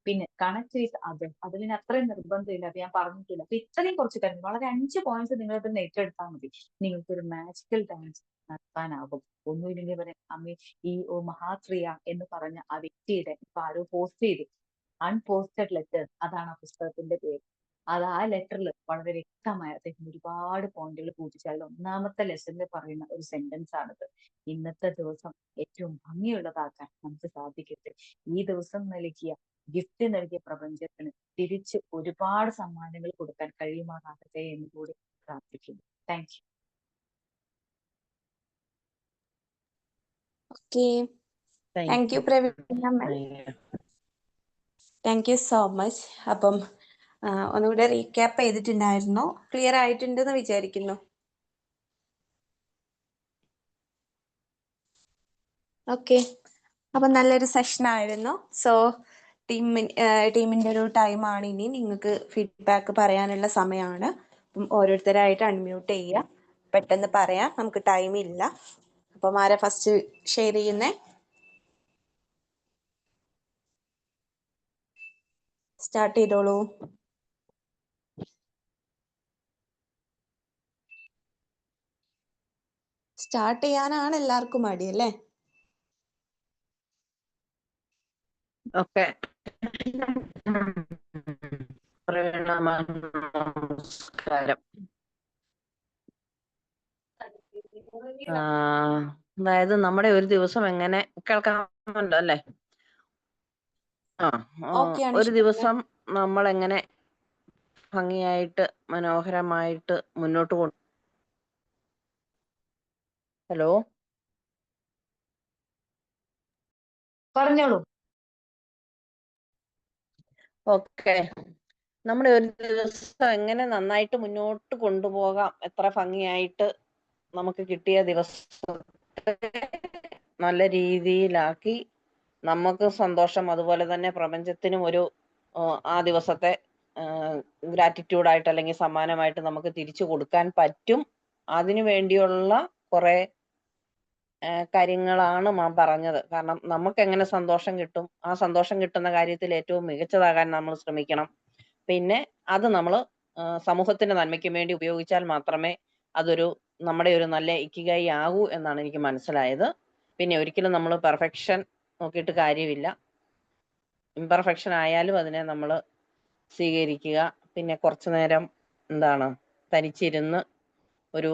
പിന്നെ കണക്ട് വിത്ത് അതർ, അതിന് അത്രയും നിർബന്ധമില്ല, അത് ഞാൻ പറഞ്ഞിട്ടില്ല. അപ്പൊ ഇത്രയും കുറച്ച് കാര്യം, വളരെ 5 പോയിന്റ്സ് നിങ്ങൾക്ക് ഏറ്റെടുത്താൽ മതി. നിങ്ങൾക്കൊരു മാജിക്കൽ ഡാൻസ് നടത്താനാകും. ഒന്നുമില്ലെങ്കിൽ പറയാം, അമ്മ ഈ മഹാശ്രിയ എന്ന് പറഞ്ഞ ആ വ്യക്തിയുടെ ഇപ്പൊ ആരോ പോസ്റ്റ് ചെയ്തു അൺപോസ്റ്റഡ് ലെറ്റേഴ്സ്, അതാണ് ആ പുസ്തകത്തിന്റെ പേര്. അത് ആ ലെറ്ററിൽ വളരെ വ്യക്തമായ അദ്ദേഹം ഒരുപാട് പോയിന്റുകൾ കൂട്ടിച്ചാൽ ഒന്നാമത്തെ ലെസണിൽ പറയുന്ന ഒരു സെന്റൻസ് ആണിത്. ഇന്നത്തെ ദിവസം ഏറ്റവും ഭംഗിയുള്ളതാക്കാൻ നമുക്ക് സാധിക്കട്ടെ. ഈ ദിവസം ഗിഫ്റ്റ് നൽകിയ പ്രപഞ്ചത്തിന് തിരിച്ച് ഒരുപാട് സമ്മാനങ്ങൾ കൊടുക്കാൻ കഴിയുമാറാകട്ടെ എന്ന് കൂടി പ്രാർത്ഥിക്കുന്നു. Thank you. Okay, thank U Praveena ma'am. Thank you so much. അപ്പം ഒന്നുകൂടെ റീക്യാപ്പ് ചെയ്തിട്ടുണ്ടായിരുന്നു. ക്ലിയർ ആയിട്ടുണ്ടെന്ന് വിചാരിക്കുന്നു. ഓക്കെ, അപ്പം നല്ലൊരു സെഷൻ ആയിരുന്നു. സോ ടീമിന്റെ ഒരു ടൈമാണ് ഇനി. നിങ്ങൾക്ക് ഫീഡ്ബാക്ക് പറയാനുള്ള സമയമാണ്. അപ്പം ഓരോരുത്തരായിട്ട് അൺമ്യൂട്ട് ചെയ്യുക, പെട്ടെന്ന് പറയാം, നമുക്ക് ടൈം ഇല്ല. അപ്പം ആരാ ഫസ്റ്റ് ഷെയർ ചെയ്യുന്നേ? സ്റ്റാർട്ട് ചെയ്തോളൂ. സ്റ്റാർട്ട് ചെയ്യാനാണ് എല്ലാവർക്കും മടി അല്ലേ? ഓക്കെ, നമസ്കാരം. അതായത് നമ്മുടെ ഒരു ദിവസം എങ്ങനെ കേൾക്കാമല്ലോ അല്ലേ? ഒരു ദിവസം നമ്മൾ എങ്ങനെ ഭംഗിയായിട്ട് മനോഹരമായിട്ട് മുന്നോട്ട് കൊണ്ട് ഹലോ പറഞ്ഞോളൂ. ഓക്കെ, നമ്മുടെ ഒരു ദിവസം എങ്ങനെ നന്നായിട്ട് മുന്നോട്ട് കൊണ്ടുപോകാം, എത്ര ഭംഗിയായിട്ട് നമുക്ക് കിട്ടിയ ദിവസത്തെ നല്ല രീതിയിലാക്കി നമുക്ക് സന്തോഷം, അതുപോലെ തന്നെ പ്രപഞ്ചത്തിനും ഒരു ആ ദിവസത്തെ ഗ്രാറ്റിറ്റ്യൂഡായിട്ട് അല്ലെങ്കിൽ സമ്മാനമായിട്ട് നമുക്ക് തിരിച്ചു കൊടുക്കാൻ പറ്റും. അതിനു വേണ്ടിയുള്ള കുറെ കാര്യങ്ങളാണ് മാം പറഞ്ഞത്. കാരണം നമുക്ക് എങ്ങനെ സന്തോഷം കിട്ടും, ആ സന്തോഷം കിട്ടുന്ന കാര്യത്തിൽ ഏറ്റവും മികച്ചതാകാൻ നമ്മൾ ശ്രമിക്കണം. പിന്നെ അത് നമ്മൾ സമൂഹത്തിന്റെ നന്മയ്ക്ക് വേണ്ടി ഉപയോഗിച്ചാൽ മാത്രമേ അതൊരു നമ്മുടെ ഒരു നല്ല ഇക്കിഗായി ആകൂ എന്നാണ് എനിക്ക് മനസ്സിലായത്. പിന്നെ ഒരിക്കലും നമ്മൾ പെർഫെക്ഷൻ നോക്കിയിട്ട് കാര്യമില്ല. ഇംപെർഫെക്ഷൻ ആയാലും അതിനെ നമ്മൾ സ്വീകരിക്കുക. പിന്നെ കുറച്ചു നേരം തനിച്ചിരുന്ന് ഒരു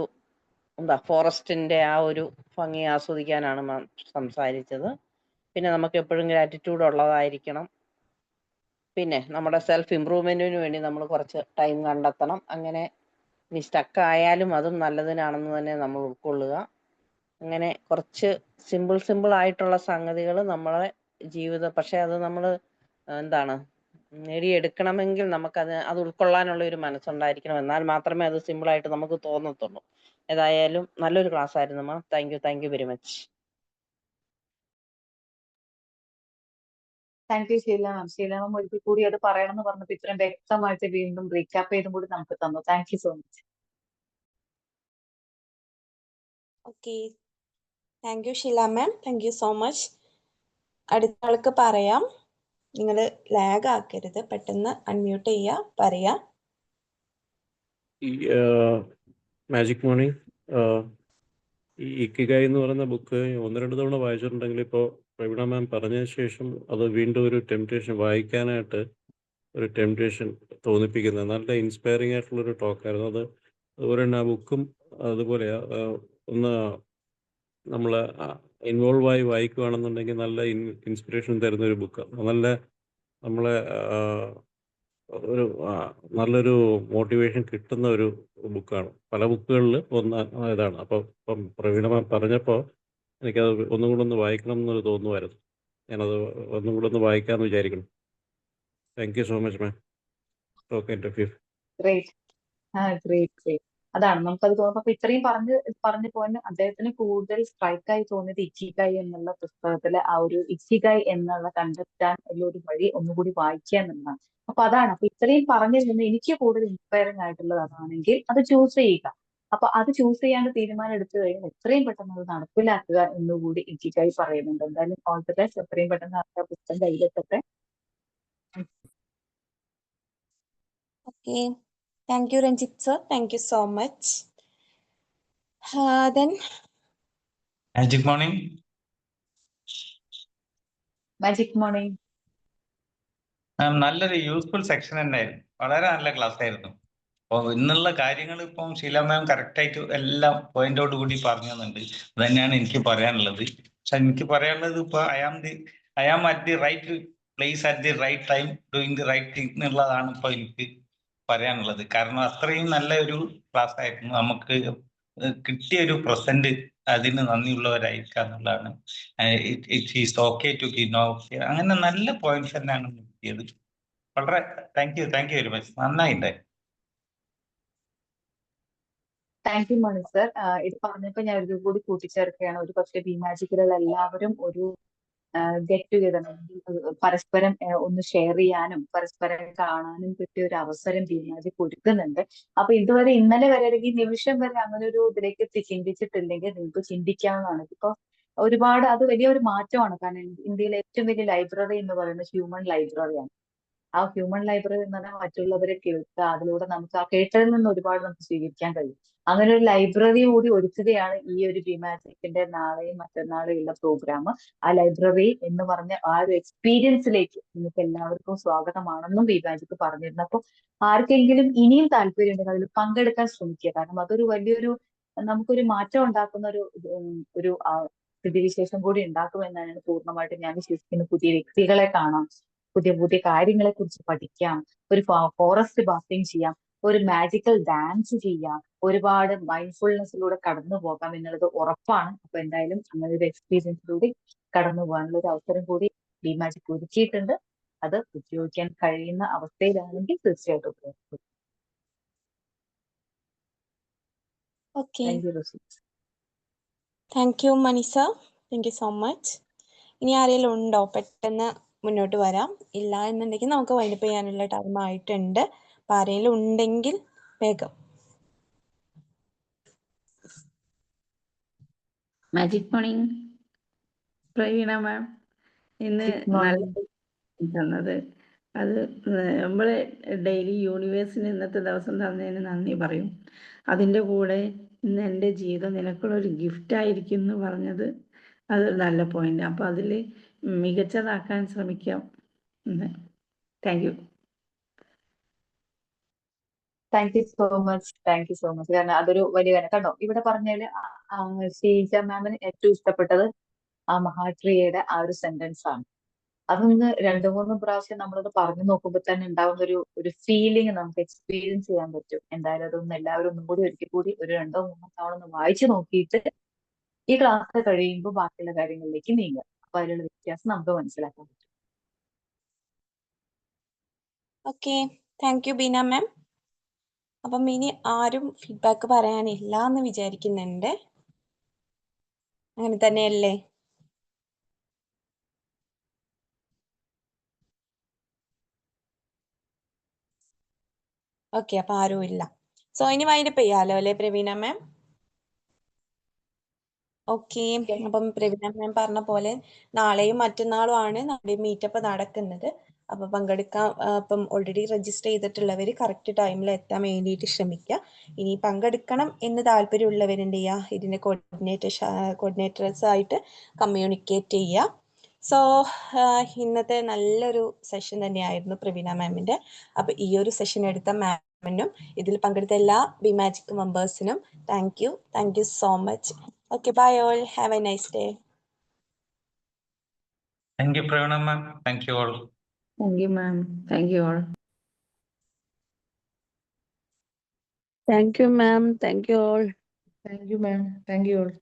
ഫോറസ്റ്റിന്റെ ആ ഒരു ഭംഗി ആസ്വദിക്കാനാണ് മാം സംസാരിച്ചത്. പിന്നെ നമുക്ക് എപ്പോഴും ഗ്രാറ്റിറ്റ്യൂഡ് ഉള്ളതായിരിക്കണം. പിന്നെ നമ്മുടെ സെൽഫ് ഇംപ്രൂവ്മെന്റിന് വേണ്ടി നമ്മൾ കുറച്ച് ടൈം കണ്ടെത്തണം. അങ്ങനെ ഇനി സ്റ്റക്ക് ആയാലും അതും നല്ലതിനാണെന്ന് തന്നെ നമ്മൾ ഉൾക്കൊള്ളുക. അങ്ങനെ കുറച്ച് സിമ്പിൾ ആയിട്ടുള്ള സംഗതികൾ നമ്മളെ പക്ഷെ അത് നമ്മൾ നേടിയെടുക്കണമെങ്കിൽ അത് ഉൾക്കൊള്ളാനുള്ള ഒരു മനസ്സുണ്ടായിരിക്കണം. എന്നാൽ മാത്രമേ അത് സിമ്പിളായിട്ട് നമുക്ക് തോന്നത്തുള്ളൂ. ഏതായാലും നല്ലൊരു ക്ലാസ് ആയിരുന്നു ma'am. Thank you very much. Thank you Sheela ma'am. Sheela ma'am ഒരിക്കൽ കൂടി അത് പറയണമെന്ന് പറഞ്ഞപ്പോൾ ഇത്രയും വ്യക്തമായിട്ട് വീണ്ടും റീക്യാപ്പ് ചെയ്തും കൂടി നമുക്ക് തന്നു. Thank you so much. Okay, thank you Sheela ma'am. Thank you so much. അടുത്ത ആൾക്ക് പറയാം. നിങ്ങൾ ലാഗ് ആക്കരുത്, പെട്ടെന്ന് അൺമ്യൂട്ട് ചെയ്യുക, പറയാ. Magic morning. ഈ ഇക്കിഗായ് എന്ന് പറയുന്ന ബുക്ക് 1-2 തവണ വായിച്ചിട്ടുണ്ടെങ്കിൽ ഇപ്പോൾ പ്രവീണ മാം പറഞ്ഞതിന് ശേഷം അത് വീണ്ടും ഒരു ടെംപ്റ്റേഷൻ വായിക്കാനായിട്ട് ഒരു ടെംപ്റ്റേഷൻ തോന്നിപ്പിക്കുന്നത് നല്ല ഇൻസ്പയറിംഗ് ആയിട്ടുള്ളൊരു ടോക്കായിരുന്നു അത്. അതുപോലെ തന്നെ ആ ബുക്കും അതുപോലെ ഒന്ന് നമ്മൾ ഇൻവോൾവ് ആയി വായിക്കുകയാണെന്നുണ്ടെങ്കിൽ നല്ല ഇൻസ്പിറേഷൻ തരുന്ന ഒരു ബുക്കാണ്. നല്ല നമ്മളെ ഒരു നല്ലൊരു മോട്ടിവേഷൻ കിട്ടുന്ന ഒരു ബുക്കാണ്. പല ബുക്കുകളിൽ ഒന്ന് ഇതാണ്. ഇപ്പം പ്രവീണ മാം പറഞ്ഞപ്പോൾ എനിക്കത് ഒന്നും കൂടെ ഒന്ന് വായിക്കണം എന്നൊരു തോന്നുമായിരുന്നു. ഞാനത് ഒന്നും കൂടെ ഒന്ന് വായിക്കാമെന്ന് വിചാരിക്കണം. Thank you so much ma'am. Talk interview. Great. Great. അതാണ് നമുക്കത് തോന്നുമ്പോൾ അപ്പൊ ഇത്രയും പറഞ്ഞു പോകാൻ അദ്ദേഹത്തിന് കൂടുതൽ സ്ട്രൈക്കായി തോന്നിയത് ഇക്കിഗായ് എന്നുള്ള പുസ്തകത്തിലെ ആ ഒരു ഇക്കിഗായ് എന്നുള്ള കണ്ടെത്താൻ ഉള്ള ഒരു വഴി ഒന്നുകൂടി വായിക്കുക എന്നുള്ളതാണ്. അപ്പൊ അതാണ്. അപ്പൊ ഇത്രയും പറഞ്ഞതിൽ നിന്ന് എനിക്ക് കൂടുതൽ ഇൻസ്പയറിംഗ് ആയിട്ടുള്ളത് അതാണെങ്കിൽ അത് ചൂസ് ചെയ്യുക. അപ്പൊ അത് ചൂസ് ചെയ്യാണ്ട് തീരുമാനം എടുത്തു കഴിഞ്ഞാൽ എത്രയും പെട്ടെന്ന് അത് നടപ്പിലാക്കുക എന്നുകൂടി ഇക്കിഗായ് പറയുന്നുണ്ട്. എന്തായാലും ഓൾ ദി ബെസ്റ്റ്. എത്രയും പെട്ടെന്ന് ആ പുസ്തകം കയ്യിലെത്തട്ടെ. Okay. Thank you, Ranjit sir. Thank you so much. Then Magic morning. Magic morning. നല്ലൊരു യൂസ്ഫുൾ സെക്ഷൻ തന്നെയായിരുന്നു. വളരെ നല്ല ക്ലാസ് ആയിരുന്നു. അപ്പോൾ ഇന്നുള്ള കാര്യങ്ങൾ ഇപ്പം ഷീല മാം കറക്റ്റായിട്ട് എല്ലാം പോയിന്റോട് കൂടി പറഞ്ഞു തന്നുണ്ട്. അത് തന്നെയാണ് എനിക്ക് പറയാനുള്ളത്. പക്ഷെ എനിക്ക് പറയാനുള്ളത് ഇപ്പോൾ I am at the right place at the right time doing the right thing എന്നുള്ളതാണ് ഇപ്പോൾ എനിക്ക് പറയാനുള്ളത്. കാരണം അത്രയും നല്ല ഒരു ക്ലാസ് ആയിരുന്നു. നമുക്ക് കിട്ടിയ ഒരു പ്രസന്റ് അതിന് നന്ദിയുള്ളവരായിരിക്കുക എന്നുള്ളതാണ്. It is okay to give no. അങ്ങനെ നല്ല പോയിന്റ്സ് തന്നെയാണ് കിട്ടിയത്. വളരെ താങ്ക് യു വെരി മച്ച്. നന്നായിണ്ടായി. Thank you Mani sir. ഇത് പറഞ്ഞപ്പോ ഞാൻ ഒരു കൂടി കൂട്ടിച്ചേർക്കുകയാണ്. ഒരു പക്ഷേ ബി മാജിക്കിലുള്ള എല്ലാവരും ഒരു ഗെറ്റ് ടുഗെദർ പരസ്പരം ഒന്ന് ഷെയർ ചെയ്യാനും പരസ്പരം കാണാനും കിട്ടിയ ഒരു അവസരം ബി മാജിക് ഒരുക്കുന്നുണ്ട്. അപ്പൊ ഇതുവരെ ഇന്നലെ വരെ അല്ലെങ്കിൽ നിമിഷം വരെ അങ്ങനെ ഒരു ഇതിലേക്ക് ചിന്തിച്ചിട്ടില്ലെങ്കിൽ നിങ്ങൾക്ക് ചിന്തിക്കാവുന്നതാണ്. ഇപ്പൊ ഒരുപാട് അത് വലിയൊരു മാറ്റമാണ്. കാരണം ഇന്ത്യയിലെ ഏറ്റവും വലിയ ലൈബ്രറി എന്ന് പറയുന്നത് ഹ്യൂമൻ ലൈബ്രറിയാണ്. ആ ഹ്യൂമൻ ലൈബ്രറി എന്ന് പറഞ്ഞാൽ മറ്റുള്ളവരെ കേൾക്കുക, അതിലൂടെ നമുക്ക് ആ കേട്ടതിൽ നിന്ന് ഒരുപാട് നമുക്ക് സ്വീകരിക്കാൻ കഴിയും. അങ്ങനെ ഒരു ലൈബ്രറി കൂടി ഒരുക്കുകയാണ് ഈ ഒരു ബി മാജിക്കിന്റെ നാളെയും മറ്റന്നാളും ഉള്ള പ്രോഗ്രാം. ആ ലൈബ്രറി എന്ന് പറഞ്ഞ ആ ഒരു എക്സ്പീരിയൻസിലേക്ക് നിങ്ങൾക്ക് എല്ലാവർക്കും സ്വാഗതമാണെന്നും ബി മാജിക് പറഞ്ഞിരുന്നു. അപ്പൊ ആർക്കെങ്കിലും ഇനിയും താല്പര്യം ഉണ്ടെങ്കിൽ അതിൽ പങ്കെടുക്കാൻ ശ്രമിക്കുക. കാരണം അതൊരു വലിയൊരു നമുക്കൊരു മാറ്റം ഉണ്ടാക്കുന്ന ഒരു സ്ഥിതിവിശേഷം കൂടി ഉണ്ടാക്കുമെന്നാണ് പൂർണ്ണമായിട്ട് ഞാൻ വിശ്വസിക്കുന്നത്. പുതിയ വ്യക്തികളെ കാണാം, പുതിയ പുതിയ കാര്യങ്ങളെ കുറിച്ച് പഠിക്കാം, ഒരു ഫോറസ്റ്റ് ബാത്തിങ് ചെയ്യാം, ഒരു മാജിക്കൽ ഡാൻസ് ചെയ്യാം, ഒരുപാട് മൈൻഡ്ഫുൾനെസ്സിലൂടെ കടന്നു പോകാം എന്നുള്ളത് ഉറപ്പാണ്. അപ്പൊ എന്തായാലും അങ്ങനെ ഒരു എക്സ്പീരിയൻസിലൂടെ കടന്നു പോകാനുള്ള ഒരു അവസരം കൂടി ബി മാജിക് ഒരുക്കിയിട്ടുണ്ട്. അത് ഉപയോഗിക്കാൻ കഴിയുന്ന അവസ്ഥയിലാണെങ്കിൽ തീർച്ചയായിട്ടും ഉപയോഗിക്കും. okay. Thank you Rishi. Thank you, Mani sir. Thank you so much. ഇനി ആരെങ്കിലും ഉണ്ടോ? പെട്ടെന്ന് മുന്നോട്ട് വരാം. ഇല്ല എന്നുണ്ടെങ്കിൽ നമുക്ക് വൈൻഡപ്പ് ചെയ്യാനുള്ള ടൈം ആയിട്ടുണ്ട്. അപ്പൊ ആരെങ്കിലും ഉണ്ടെങ്കിൽ വേഗം. മാജിക് മോർണിംഗ് പ്രവീണ മാം. ഇന്ന് നല്ല തന്നത് അത് നമ്മൾ ഡെയിലി യൂണിവേഴ്സിന് ഇന്നത്തെ ദിവസം തന്നതിന് നന്ദി പറയും. അതിൻ്റെ കൂടെ ഇന്ന് എൻ്റെ ജീവിതം നിനക്കുള്ളൊരു ഗിഫ്റ്റ് ആയിരിക്കും എന്ന് പറഞ്ഞത് അതൊരു നല്ല പോയിന്റ്. അപ്പോൾ അതിൽ മികച്ചതാക്കാൻ ശ്രമിക്കാം. Thank you. Thank you so much. Thank you so much. കാരണം അതൊരു വലിയ കാര്യം. കണ്ടോ, ഇവിടെ പറഞ്ഞാല് ശ്രീജ മാമിന് ഏറ്റവും ഇഷ്ടപ്പെട്ടത് ആ മഹാട്രിയയുടെ ആ ഒരു സെന്റൻസ് ആണ്. അതൊന്ന് 2-3 പ്രാവശ്യം നമ്മളത് പറഞ്ഞു നോക്കുമ്പോൾ തന്നെ ഉണ്ടാവുന്ന ഒരു ഫീലിംഗ് നമുക്ക് എക്സ്പീരിയൻസ് ചെയ്യാൻ പറ്റും. എന്തായാലും അതൊന്ന് എല്ലാവരും ഒന്നും കൂടി ഒരിക്കൽ കൂടി ഒരു 2-3 തവണ ഒന്ന് വായിച്ചു നോക്കിയിട്ട് ഈ ക്ലാസ് കഴിയുമ്പോൾ ബാക്കിയുള്ള കാര്യങ്ങളിലേക്ക് നീങ്ങുക. അപ്പൊ അതിലുള്ള വ്യത്യാസം നമുക്ക് മനസ്സിലാക്കാൻ പറ്റും. ഓക്കെ, താങ്ക് യു ബീന മാം. അപ്പം ഇനി ആരും ഫീഡ്ബാക്ക് പറയാനില്ല എന്ന് വിചാരിക്കുന്നുണ്ട്. അങ്ങനെ തന്നെയല്ലേ? ഓക്കെ, അപ്പൊ ആരും ഇല്ല. സോ ഇനി വൈൻഡപ്പ് ചെയ്യാലോ അല്ലെ പ്രവീണ മാം? ഓക്കെ, അപ്പം പ്രവീണ മാം പറഞ്ഞ പോലെ നാളെയും മറ്റന്നാളും ആണ് നമ്മുടെ മീറ്റപ്പ് നടക്കുന്നത്. അപ്പൊ പങ്കെടുക്കാൻ ഇപ്പം ഓൾറെഡി രജിസ്റ്റർ ചെയ്തിട്ടുള്ളവർ കറക്റ്റ് ടൈമിൽ എത്താൻ വേണ്ടിയിട്ട് ശ്രമിക്കുക. ഇനി പങ്കെടുക്കണം എന്ന് താല്പര്യമുള്ളവർ എന്ത് ചെയ്യുക, ഇതിന്റെ കോർഡിനേറ്റേഴ്സ് ആയിട്ട് കമ്മ്യൂണിക്കേറ്റ് ചെയ്യുക. സോ ഇന്നത്തെ നല്ലൊരു സെഷൻ തന്നെയായിരുന്നു പ്രവീണ മാമിന്റെ. അപ്പൊ ഈ ഒരു സെഷൻ എടുത്ത മാമിനും ഇതിൽ പങ്കെടുത്ത എല്ലാ ബി മാജിക് മെമ്പേഴ്സിനും thank you so much. Okay, bye all, have a nice day. Thank you, Pravina ma'am. Thank you all. Thank you, ma'am. Thank you all. Thank you, ma'am. Thank you all. Thank you, ma'am. Thank you all.